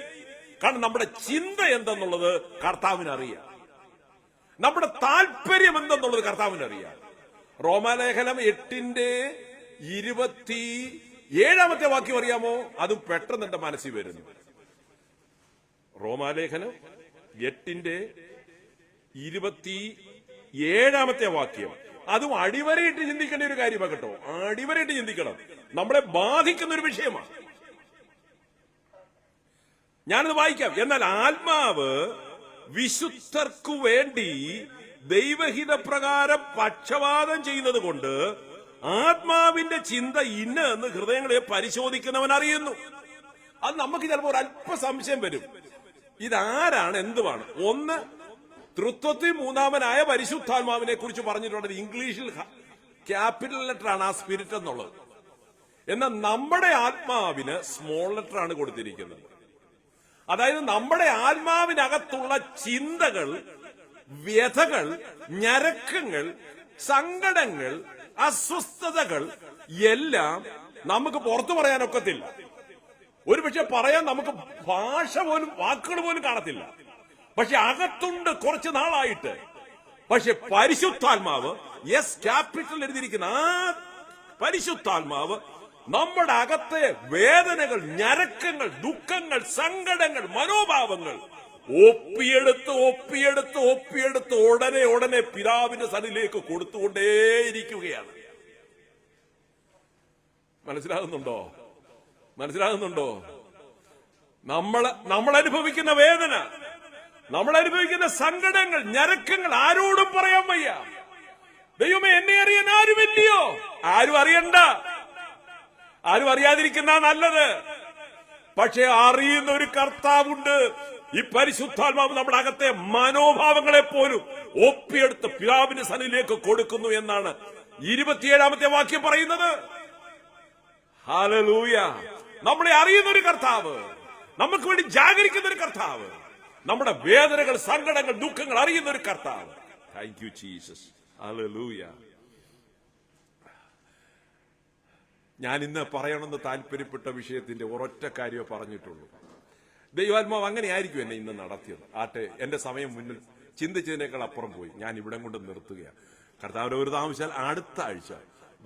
കാരണം നമ്മുടെ ചിന്ത എന്തെന്നുള്ളത് കർത്താവിനറിയാം, നമ്മുടെ താല്പര്യം എന്തെന്നുള്ളത് കർത്താവിനറിയാം. റോമാലേഖനം 8-ാമത്തെ വാക്യം അറിയാമോ? അതും പെട്ടെന്ന് എന്റെ മനസ്സിൽ വരുന്നു. റോമാലേഖനം 8-ാമത്തെ വാക്യം. അതും അടിവരയിട്ട് ചിന്തിക്കേണ്ട ഒരു കാര്യമാണ് കേട്ടോ. അടിവരയിട്ട് ചിന്തിക്കണം. നമ്മളെ ബാധിക്കുന്ന ഒരു വിഷയമാണ്. ഞാനത് വായിക്കാം. എന്നാൽ ആത്മാവ് വിശുദ്ധർക്കു വേണ്ടി ദൈവഹിത പ്രകാരം പക്ഷപാതം ചെയ്യുന്നത് കൊണ്ട് ആത്മാവിന്റെ ചിന്ത ഇന്ന് ഹൃദയങ്ങളെ പരിശോധിക്കുന്നവൻ അറിയുന്നു. അത് നമുക്ക് ചിലപ്പോൾ ഒരു അല്പ സംശയം വരും. ഇതാരാണ്, എന്തുവാണ്? ഒന്ന്, തൃത്വത്തിൽ മൂന്നാമനായ പരിശുദ്ധാത്മാവിനെ കുറിച്ച് പറഞ്ഞിട്ടുള്ളത് ഇംഗ്ലീഷിൽ ക്യാപിറ്റൽ ലെറ്റർ ആണ് ആ സ്പിരിറ്റ് എന്നുള്ളത്. എന്നാൽ നമ്മുടെ ആത്മാവിന് സ്മോൾ ലെറ്റർ ആണ് കൊടുത്തിരിക്കുന്നത്. അതായത് നമ്മുടെ ആത്മാവിനകത്തുള്ള ചിന്തകൾ, വ്യഥകൾ, ഞരക്കങ്ങൾ, സങ്കടങ്ങൾ, അസ്വസ്ഥതകൾ എല്ലാം നമുക്ക് പുറത്തു പറയാനൊക്കത്തില്ല. ഒരുപക്ഷെ പറയാൻ നമുക്ക് ഭാഷ പോലും, വാക്കുകൾ പോലും കാണത്തില്ല. പക്ഷെ അകത്തുണ്ട് കുറച്ചു നാളായിട്ട്. പക്ഷെ പരിശുദ്ധാത്മാവ്, യെസ് ക്യാപിറ്റൽ എഴുതിയിരിക്കുന്ന ആ പരിശുദ്ധാത്മാവ് നമ്മുടെ അകത്തെ വേദനകൾ, ഞരക്കങ്ങൾ, ദുഃഖങ്ങൾ, സങ്കടങ്ങൾ, മനോഭാവങ്ങൾ ഒപ്പിയെടുത്ത് ഉടനെ പിതാവിന്റെ സന്നിധിയിലേക്ക് കൊടുത്തുകൊണ്ടേയിരിക്കുകയാണ്. മനസ്സിലാകുന്നുണ്ടോ? നമ്മൾ അനുഭവിക്കുന്ന വേദന, നമ്മൾ അനുഭവിക്കുന്ന സങ്കടങ്ങൾ, ഞരക്കങ്ങൾ ആരോടും പറയാൻ വയ്യ. ദൈവമേ, എന്നെ അറിയാൻ ആരുമില്ലയോ? ആരും അറിയണ്ട, ആരും അറിയാതിരിക്കുന്ന നല്ലത്. പക്ഷെ അറിയുന്ന ഒരു കർത്താവുണ്ട്. ഈ പരിശുദ്ധാത്മാവ് നമ്മുടെ അകത്തെ മനോഭാവങ്ങളെ പോലും ഒപ്പിയെടുത്ത് പിതാവിന്റെ സന്നിധിയിലേക്ക് കൊടുക്കുന്നു എന്നാണ് 27-ാമത്തെ വാക്യം പറയുന്നത്. ഹല്ലേലൂയ. നമ്മളെ അറിയുന്ന ഒരു കർത്താവ്, നമുക്ക് വേണ്ടി ജാഗരിക്കുന്ന ഒരു കർത്താവ്, നമ്മുടെ വേദനകൾ, സങ്കടങ്ങൾ, ദുഃഖങ്ങൾ അറിയുന്ന ഒരു കർത്താവ്. Thank you Jesus. ഹല്ലേലൂയ. ഞാൻ ഇന്ന് പറയണമെന്ന് താല്പര്യപ്പെട്ട വിഷയത്തിന്റെ ഒരൊറ്റ കാര്യമേ പറഞ്ഞിട്ടുള്ളൂ. ദൈവാത്മാവ് അങ്ങനെ ആയിരിക്കും എന്നെ ഇന്ന് നടത്തിയത്. ആട്ടെ, എന്റെ സമയം മുന്നിൽ ചിന്തിച്ചതിനേക്കാൾ അപ്പുറം പോയി. ഞാൻ ഇവിടെ കൊണ്ട് നിർത്തുകയാണ്. കർത്താവിന്റെ ഒരു താമസിച്ചാൽ അടുത്ത ആഴ്ച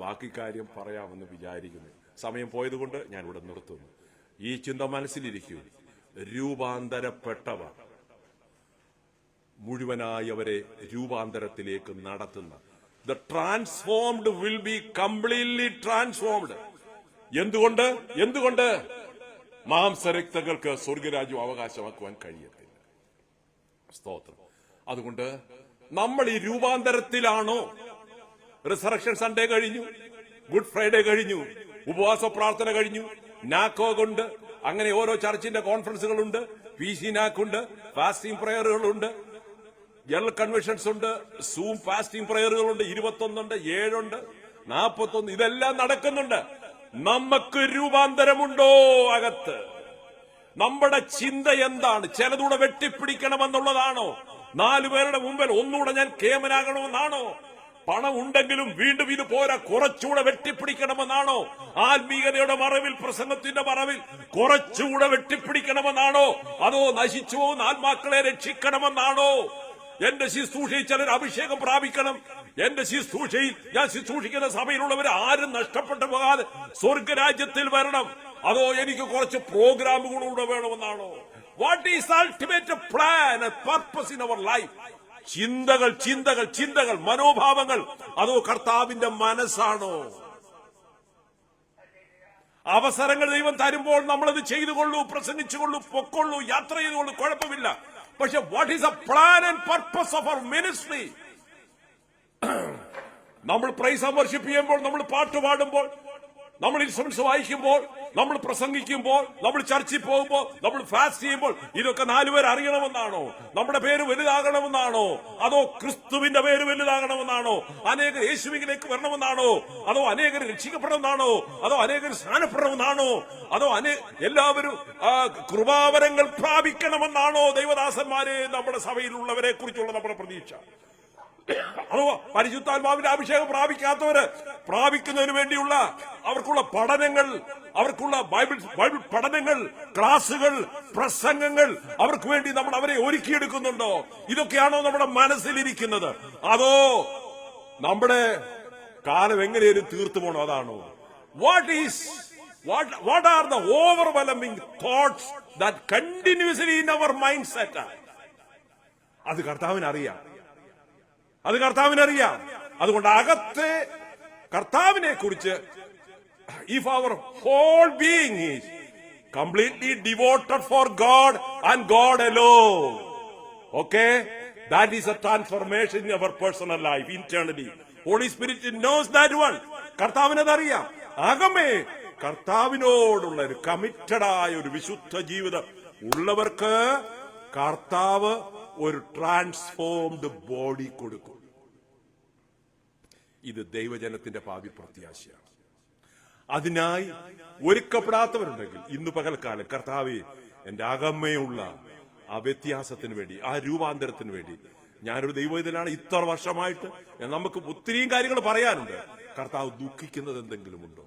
ബാക്കി കാര്യം പറയാമെന്ന് വിചാരിക്കുന്നു. സമയം പോയതുകൊണ്ട് ഞാൻ ഇവിടെ നിർത്തുന്നു. ഈ ചിന്ത മനസ്സിലിരിക്കൂ. രൂപാന്തരപ്പെട്ടവർ മുഴുവനായി അവരെ രൂപാന്തരത്തിലേക്ക് നടത്തുന്ന the transformed will be completely transformed. എന്തുകൊണ്ട് മാംസരക്തങ്ങൾക്ക് സ്വർഗരാജ്യം അവകാശമാക്കുവാൻ കഴിയത്തില്ല. സ്തോത്രം. അതുകൊണ്ട് നമ്മൾ ഈ രൂപാന്തരത്തിലാണോ? റിസറക്ഷൻ സൺഡേ കഴിഞ്ഞു, ഗുഡ് ഫ്രൈഡേ കഴിഞ്ഞു, ഉപവാസ പ്രാർത്ഥന കഴിഞ്ഞു, നാക്കോകൊണ്ട്, അങ്ങനെ ഓരോ ചർച്ചിന്റെ കോൺഫറൻസുകളുണ്ട്, PC നാക്കുണ്ട്, ഫാസ്റ്റിംഗ് പ്രയറുകളുണ്ട്, ജനറൽ കൺവെൻഷൻസ് ഉണ്ട്, സൂം ഫാസ്റ്റിംഗ് പ്രയറുകളുണ്ട്, 21 ഉണ്ട്, 7 ഉണ്ട്, 41, ഇതെല്ലാം നടക്കുന്നുണ്ട്. നമുക്ക് രൂപാന്തരമുണ്ടോ അകത്ത്? നമ്മുടെ ചിന്ത എന്താണ്? ചിലതൂടെ വെട്ടിപ്പിടിക്കണമെന്നുള്ളതാണോ? 4 പേരുടെ മുമ്പിൽ ഒന്നുകൂടെ ഞാൻ കേമനാകണമെന്നാണോ? പണം ഉണ്ടെങ്കിലും വീണ്ടും ഇത് പോരാ, കുറച്ചുകൂടെ വെട്ടിപ്പിടിക്കണമെന്നാണോ? ആത്മീയതയുടെ മറവിൽ, പ്രസംഗത്തിന്റെ മറവിൽ കുറച്ചുകൂടെ വെട്ടിപ്പിടിക്കണമെന്നാണോ? അതോ നശിച്ചു പോകുന്ന ആത്മാക്കളെ രക്ഷിക്കണമെന്നാണോ? എന്റെ ശുശ്രൂഷയിൽ ചിലർ അഭിഷേകം പ്രാപിക്കണം, എന്റെ ശുശ്രൂഷയിൽ, ഞാൻ ശുശ്രൂഷിക്കുന്ന സഭയിലുള്ളവർ ആരും നഷ്ടപ്പെട്ടു പോകാതെ സ്വർഗരാജ്യത്തിൽ വരണം, അതോ എനിക്ക് കുറച്ച് പ്രോഗ്രാമുകളൂടെ വേണമെന്നാണോ? What is ultimate plan and purpose in our life? ചിന്തകൾ, മനോഭാവങ്ങൾ, അതോ കർത്താവിന്റെ മനസ്സാണോ? അവസരങ്ങൾ ദൈവം തരുമ്പോൾ നമ്മളത് ചെയ്തുകൊള്ളൂ, പ്രസംഗിച്ചുകൊള്ളൂ, പൊക്കൊള്ളൂ, യാത്ര ചെയ്തുകൊള്ളൂ, കുഴപ്പമില്ല. പക്ഷെ what is a plan and purpose of our ministry? നമ്മൾ പ്രൈസ് ആൻഡ് വർഷിപ്പ് ചെയ്യുമ്പോൾ, നമ്മൾ പാട്ട് പാടുമ്പോൾ, നമ്മൾ ഇൻസ്ട്രുമെന്റ്സ് വായിക്കുമ്പോൾ, നമ്മൾ പ്രസംഗിക്കുമ്പോൾ, നമ്മൾ ചർച്ചിൽ പോകുമ്പോൾ, നമ്മൾ ഫാസ്റ്റ് ചെയ്യുമ്പോൾ, ഇതൊക്കെ 4 പേർ അറിയണമെന്നാണോ? നമ്മുടെ പേര് വലുതാകണമെന്നാണോ? അതോ ക്രിസ്തുവിന്റെ പേര് വലുതാകണമെന്നാണോ? അനേകർ യേശുവിലേക്ക് വരണമെന്നാണോ? അതോ അനേകർ രക്ഷിക്കപ്പെടണമെന്നാണോ? അതോ അനേകർ സ്നാനപ്പെടണമെന്നാണോ? അതോ എല്ലാവരും കൃപാവരങ്ങൾ പ്രാപിക്കണമെന്നാണോ? ദൈവദാസന്മാരെ, നമ്മുടെ സഭയിലുള്ളവരെ കുറിച്ചുള്ള നമ്മുടെ പ്രതീക്ഷ. അതോ പരിശുദ്ധാത്മാവിന്റെ അഭിഷേകം പ്രാപിക്കാത്തവര് പ്രാപിക്കുന്നതിന് വേണ്ടിയുള്ള അവർക്കുള്ള പഠനങ്ങൾ, അവർക്കുള്ള ബൈബിൾ പഠനങ്ങൾ, ക്ലാസുകൾ, പ്രസംഗങ്ങൾ അവർക്ക് വേണ്ടി നമ്മൾ അവരെ ഒരുക്കിയെടുക്കുന്നുണ്ടോ? ഇതൊക്കെയാണോ നമ്മുടെ മനസ്സിലിരിക്കുന്നത്? അതോ നമ്മുടെ കാലം എങ്ങനെയും തീർത്തു പോണോ? അതാണോ? What are the overwhelming thoughts that continuously in our mindset? അത് കർത്താവിനറിയാം. അതുകൊണ്ട് അകത്തെ കർത്താവിനെ കുറിച്ച്, if our whole being is completely devoted for God and God alone, okay, that is a transformation in our personal life internally. Holy Spirit knows that one. കർത്താവിനതറിയാം. അകമേ കർത്താവിനോടുള്ള ഒരു committed ആയ ഒരു വിശുദ്ധ ജീവിതം ഉള്ളവർക്ക് കർത്താവ് ഒരു ട്രാൻസ്ഫോംഡ് ബോഡി കൊടുക്കും. ഇത് ദൈവജനത്തിന്റെ ഭാവി പ്രത്യാശയാണ്. അതിനായി ഒരുക്കപ്പെടാത്തവരുണ്ടെങ്കിൽ ഇന്ന് പകൽക്കാലം കർത്താവേ, എന്റെ അകമ്മയുള്ള ആ വ്യത്യാസത്തിന് വേണ്ടി, ആ രൂപാന്തരത്തിന് വേണ്ടി, ഞാനൊരു ദൈവത്തിലാണ് ഇത്ര വർഷമായിട്ട്, നമുക്ക് ഒത്തിരിയും കാര്യങ്ങൾ പറയാനുണ്ട്. കർത്താവ് ദുഃഖിക്കുന്നത് എന്തെങ്കിലും ഉണ്ടോ?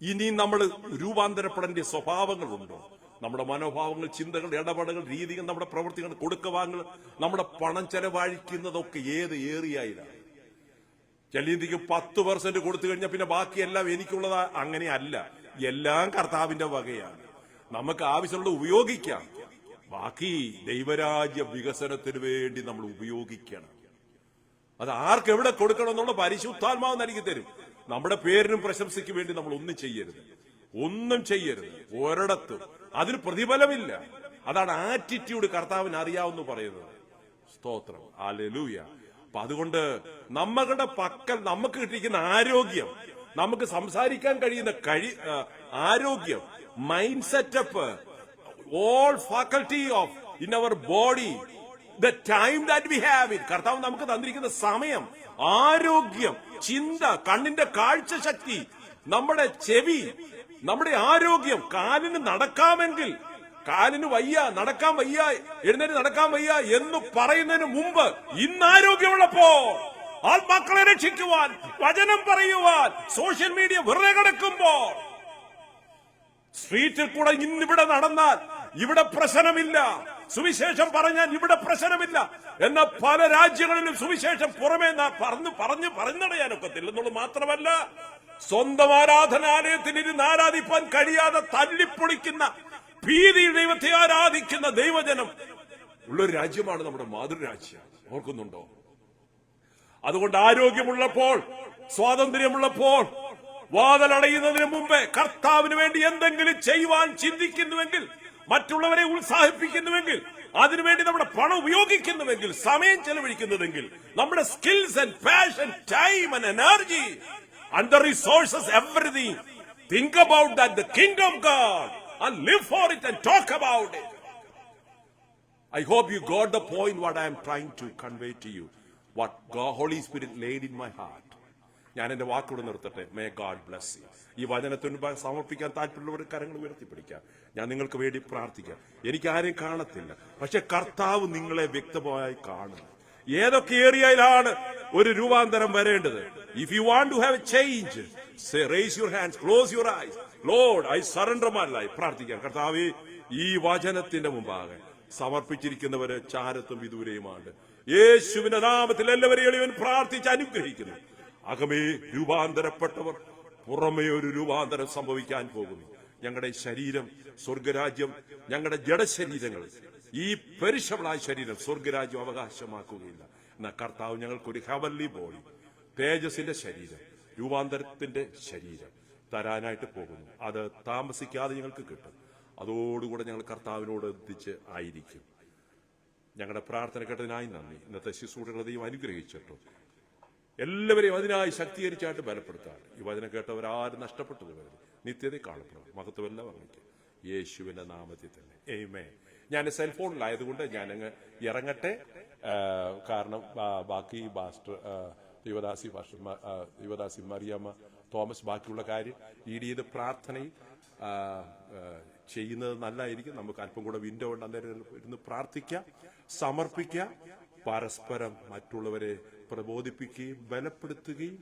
ഇനി നമ്മൾ രൂപാന്തരപ്പെടേണ്ട സ്വഭാവങ്ങളുണ്ടോ? നമ്മുടെ മനോഭാവങ്ങൾ, ചിന്തകൾ, ഇടപെടലുകൾ, രീതികൾ, നമ്മുടെ പ്രവൃത്തികൾ, കൊടുക്കവാങ്ങൾ, നമ്മുടെ പണം ചെലവഴിക്കുന്നതൊക്കെ ഏത് ഏറിയായിലാണ്? ചിലന്തിക്ക് 10% കൊടുത്തു കഴിഞ്ഞാൽ പിന്നെ ബാക്കിയെല്ലാം എനിക്കുള്ളതാ. അങ്ങനെയല്ല, എല്ലാം കർത്താവിന്റെ വകയാണ്. നമുക്ക് ആവശ്യമുള്ളത് ഉപയോഗിക്കാം, ബാക്കി ദൈവരാജ്യ വികസനത്തിന് വേണ്ടി നമ്മൾ ഉപയോഗിക്കണം. അത് ആർക്കെവിടെ കൊടുക്കണം എന്നുള്ള പരിശുദ്ധാത്മാവ് നൽകി തരും. നമ്മുടെ പേരിനും പ്രശംസയ്ക്ക് വേണ്ടി നമ്മൾ ഒന്നും ചെയ്യരുത് ഒരിടത്തും. അതിന് പ്രതിഫലമില്ല. അതാണ് ആറ്റിറ്റ്യൂഡ് കർത്താവിന് അറിയാവുന്ന പറയുന്നത്. സ്തോത്രം, ഹല്ലേലൂയ. അപ്പൊ അതുകൊണ്ട് നമ്മളുടെ പക്കൽ നമുക്ക് കിട്ടിയിരിക്കുന്ന ആരോഗ്യം, നമുക്ക് സംസാരിക്കാൻ കഴിയുന്ന ആരോഗ്യം, mind setup, all faculty of in our body, the time that we have it, കർത്താവ് നമുക്ക് തന്നിരിക്കുന്ന സമയം, ആരോഗ്യം, ചിന്ത, കണ്ണിന്റെ കാഴ്ച ശക്തി, നമ്മുടെ ചെവി, നമ്മുടെ ആരോഗ്യം, കാലിന് നടക്കാമെങ്കിൽ, കാലിന് വയ്യ, നടക്കാൻ വയ്യ, എഴുന്നേറ്റ് നടക്കാൻ വയ്യ എന്ന് പറയുന്നതിന് മുമ്പ് ഇന്ന് ആരോഗ്യമുള്ളപ്പോ ആത്മാക്കളെ രക്ഷിക്കുവാൻ, വചനം പറയുവാൻ, സോഷ്യൽ മീഡിയ വെറുതെ കിടക്കുമ്പോൾ, സ്ട്രീറ്റിൽ കൂടെ ഇന്നിവിടെ നടന്നാൽ ഇവിടെ പ്രശ്നമില്ല, സുവിശേഷം പറഞ്ഞാൽ ഇവിടെ പ്രശ്നമില്ല. എന്നാൽ പല രാജ്യങ്ങളിലും സുവിശേഷം പുറമേ പറഞ്ഞറിയാനൊക്കത്തില്ലെന്നുള്ളത് മാത്രമല്ല, സ്വന്തം ആരാധനാലയത്തിൽ ഇരുന്ന് ആരാധിപ്പാൻ കഴിയാതെ തല്ലിപ്പൊളിക്കുന്ന, ഭീതിയിൽ ദൈവത്തെ ആരാധിക്കുന്ന ദൈവജനം ഉള്ളൊരു രാജ്യമാണ് നമ്മുടെ മാതൃരാജ്യം. ഓർക്കുന്നുണ്ടോ? അതുകൊണ്ട് ആരോഗ്യമുള്ളപ്പോൾ, സ്വാതന്ത്ര്യമുള്ളപ്പോൾ, വാതിലടയുന്നതിന് മുമ്പേ കർത്താവിന് വേണ്ടി എന്തെങ്കിലും ചെയ്യുവാൻ ചിന്തിക്കുന്നുവെങ്കിൽ, മറ്റുള്ളവരെ ഉത്സാഹിപ്പിക്കുന്നുവെങ്കിൽ, അതിനുവേണ്ടി നമ്മുടെ പണം ഉപയോഗിക്കുന്നുവെങ്കിൽ, സമയം ചെലവഴിക്കുന്നതെങ്കിൽ, നമ്മുടെ skills and passion, time and energy and the resources, everything, think about that, the kingdom of God, and live for it and talk about it. I hope you got the point what I am trying to convey to you, what God, Holy Spirit laid in my heart. ഞാൻ എന്റെ വാക്കുകൂടെ നിർത്തട്ടെ. May God bless you. ഈ വചനത്തിന് സമർപ്പിക്കാൻ താല്പര്യമുള്ളവർ കരങ്ങൾ ഉയർത്തിപ്പിടിക്കാം. ഞാൻ നിങ്ങൾക്ക് വേണ്ടി പ്രാർത്ഥിക്കാം. എനിക്ക് ആരെയും കാണത്തില്ല, പക്ഷെ കർത്താവ് നിങ്ങളെ വ്യക്തമായി കാണുന്നു. ഏതൊക്കെ ഏരിയയിലാണ് ഒരു രൂപാന്തരം വരേണ്ടത്? If you want to have a change, say, raise your hands, close your eyes. Lord, I surrender my life. പ്രാർത്ഥിക്കാം. കർത്താവേ, ഈ വചനത്തിന്റെ മുമ്പാകെ സമർപ്പിച്ചിരിക്കുന്നവര് ചാരത്തും വിദൂരയുമാണ്. യേശുവിന്റെ നാമത്തിൽ എല്ലാവരെയും എളിയവൻ പ്രാർത്ഥിച്ച് അനുഗ്രഹിക്കുന്നു. അകമേ രൂപാന്തരപ്പെട്ടവർ, പുറമേ ഒരു രൂപാന്തരം സംഭവിക്കാൻ പോകുന്നു. ഞങ്ങളുടെ ശരീരം സ്വർഗരാജ്യം, ഞങ്ങളുടെ ജഡശരീരങ്ങൾ, ഈ പെരിഷബിളായ ശരീരം സ്വർഗരാജ്യം അവകാശമാക്കുകയില്ല. എന്നാൽ കർത്താവ് ഞങ്ങൾക്കൊരു ഹെവൻലി ബോഡി, തേജസിന്റെ ശരീരം, രൂപാന്തരത്തിന്റെ ശരീരം തരാനായിട്ട് പോകുന്നു. അത് താമസിക്കാതെ ഞങ്ങൾക്ക് കിട്ടും. അതോടുകൂടെ ഞങ്ങൾ കർത്താവിനോട് എത്തിച്ച് ആയിരിക്കും. ഞങ്ങളുടെ പ്രാർത്ഥന കേട്ടതിനായി നന്ദി. ഇന്നത്തെ ശുശ്രൂഷകളെ ദൈവം അനുഗ്രഹിച്ചിട്ടു. എല്ലാവരെയും അതിനായി ശക്തീകരിച്ചായിട്ട് ബലപ്പെടുത്താൻ ഈ വചനം കേട്ടവരാരും നഷ്ടപ്പെട്ടു പോകരുത്. നിത്യത കാണപ്പെടും. മഹത്വമെല്ലാം അങ്ങേക്ക് യേശുവിന്റെ നാമത്തിൽ തന്നെ. ആമേൻ. ഞാൻ സെൽഫോണിലായതുകൊണ്ട് ഞാനങ്ങ് ഇറങ്ങട്ടെ. കാരണം ബാക്കി പാസ്റ്റർ യുവദാസി മറിയമ്മ തോമസ് ബാക്കിയുള്ള കാര്യം ലീഡ് ചെയ്ത് പ്രാർത്ഥനയിൽ ചെയ്യുന്നത് നല്ലതായിരിക്കും. നമുക്ക് അല്പം കൂടെ വിൻഡോ ഉണ്ട്, അന്നേരം ഇരുന്ന് പ്രാർത്ഥിക്കാം, സമർപ്പിക്കാം, പരസ്പരം മറ്റുള്ളവരെ പ്രബോധിപ്പിക്കുകയും ബലപ്പെടുത്തുകയും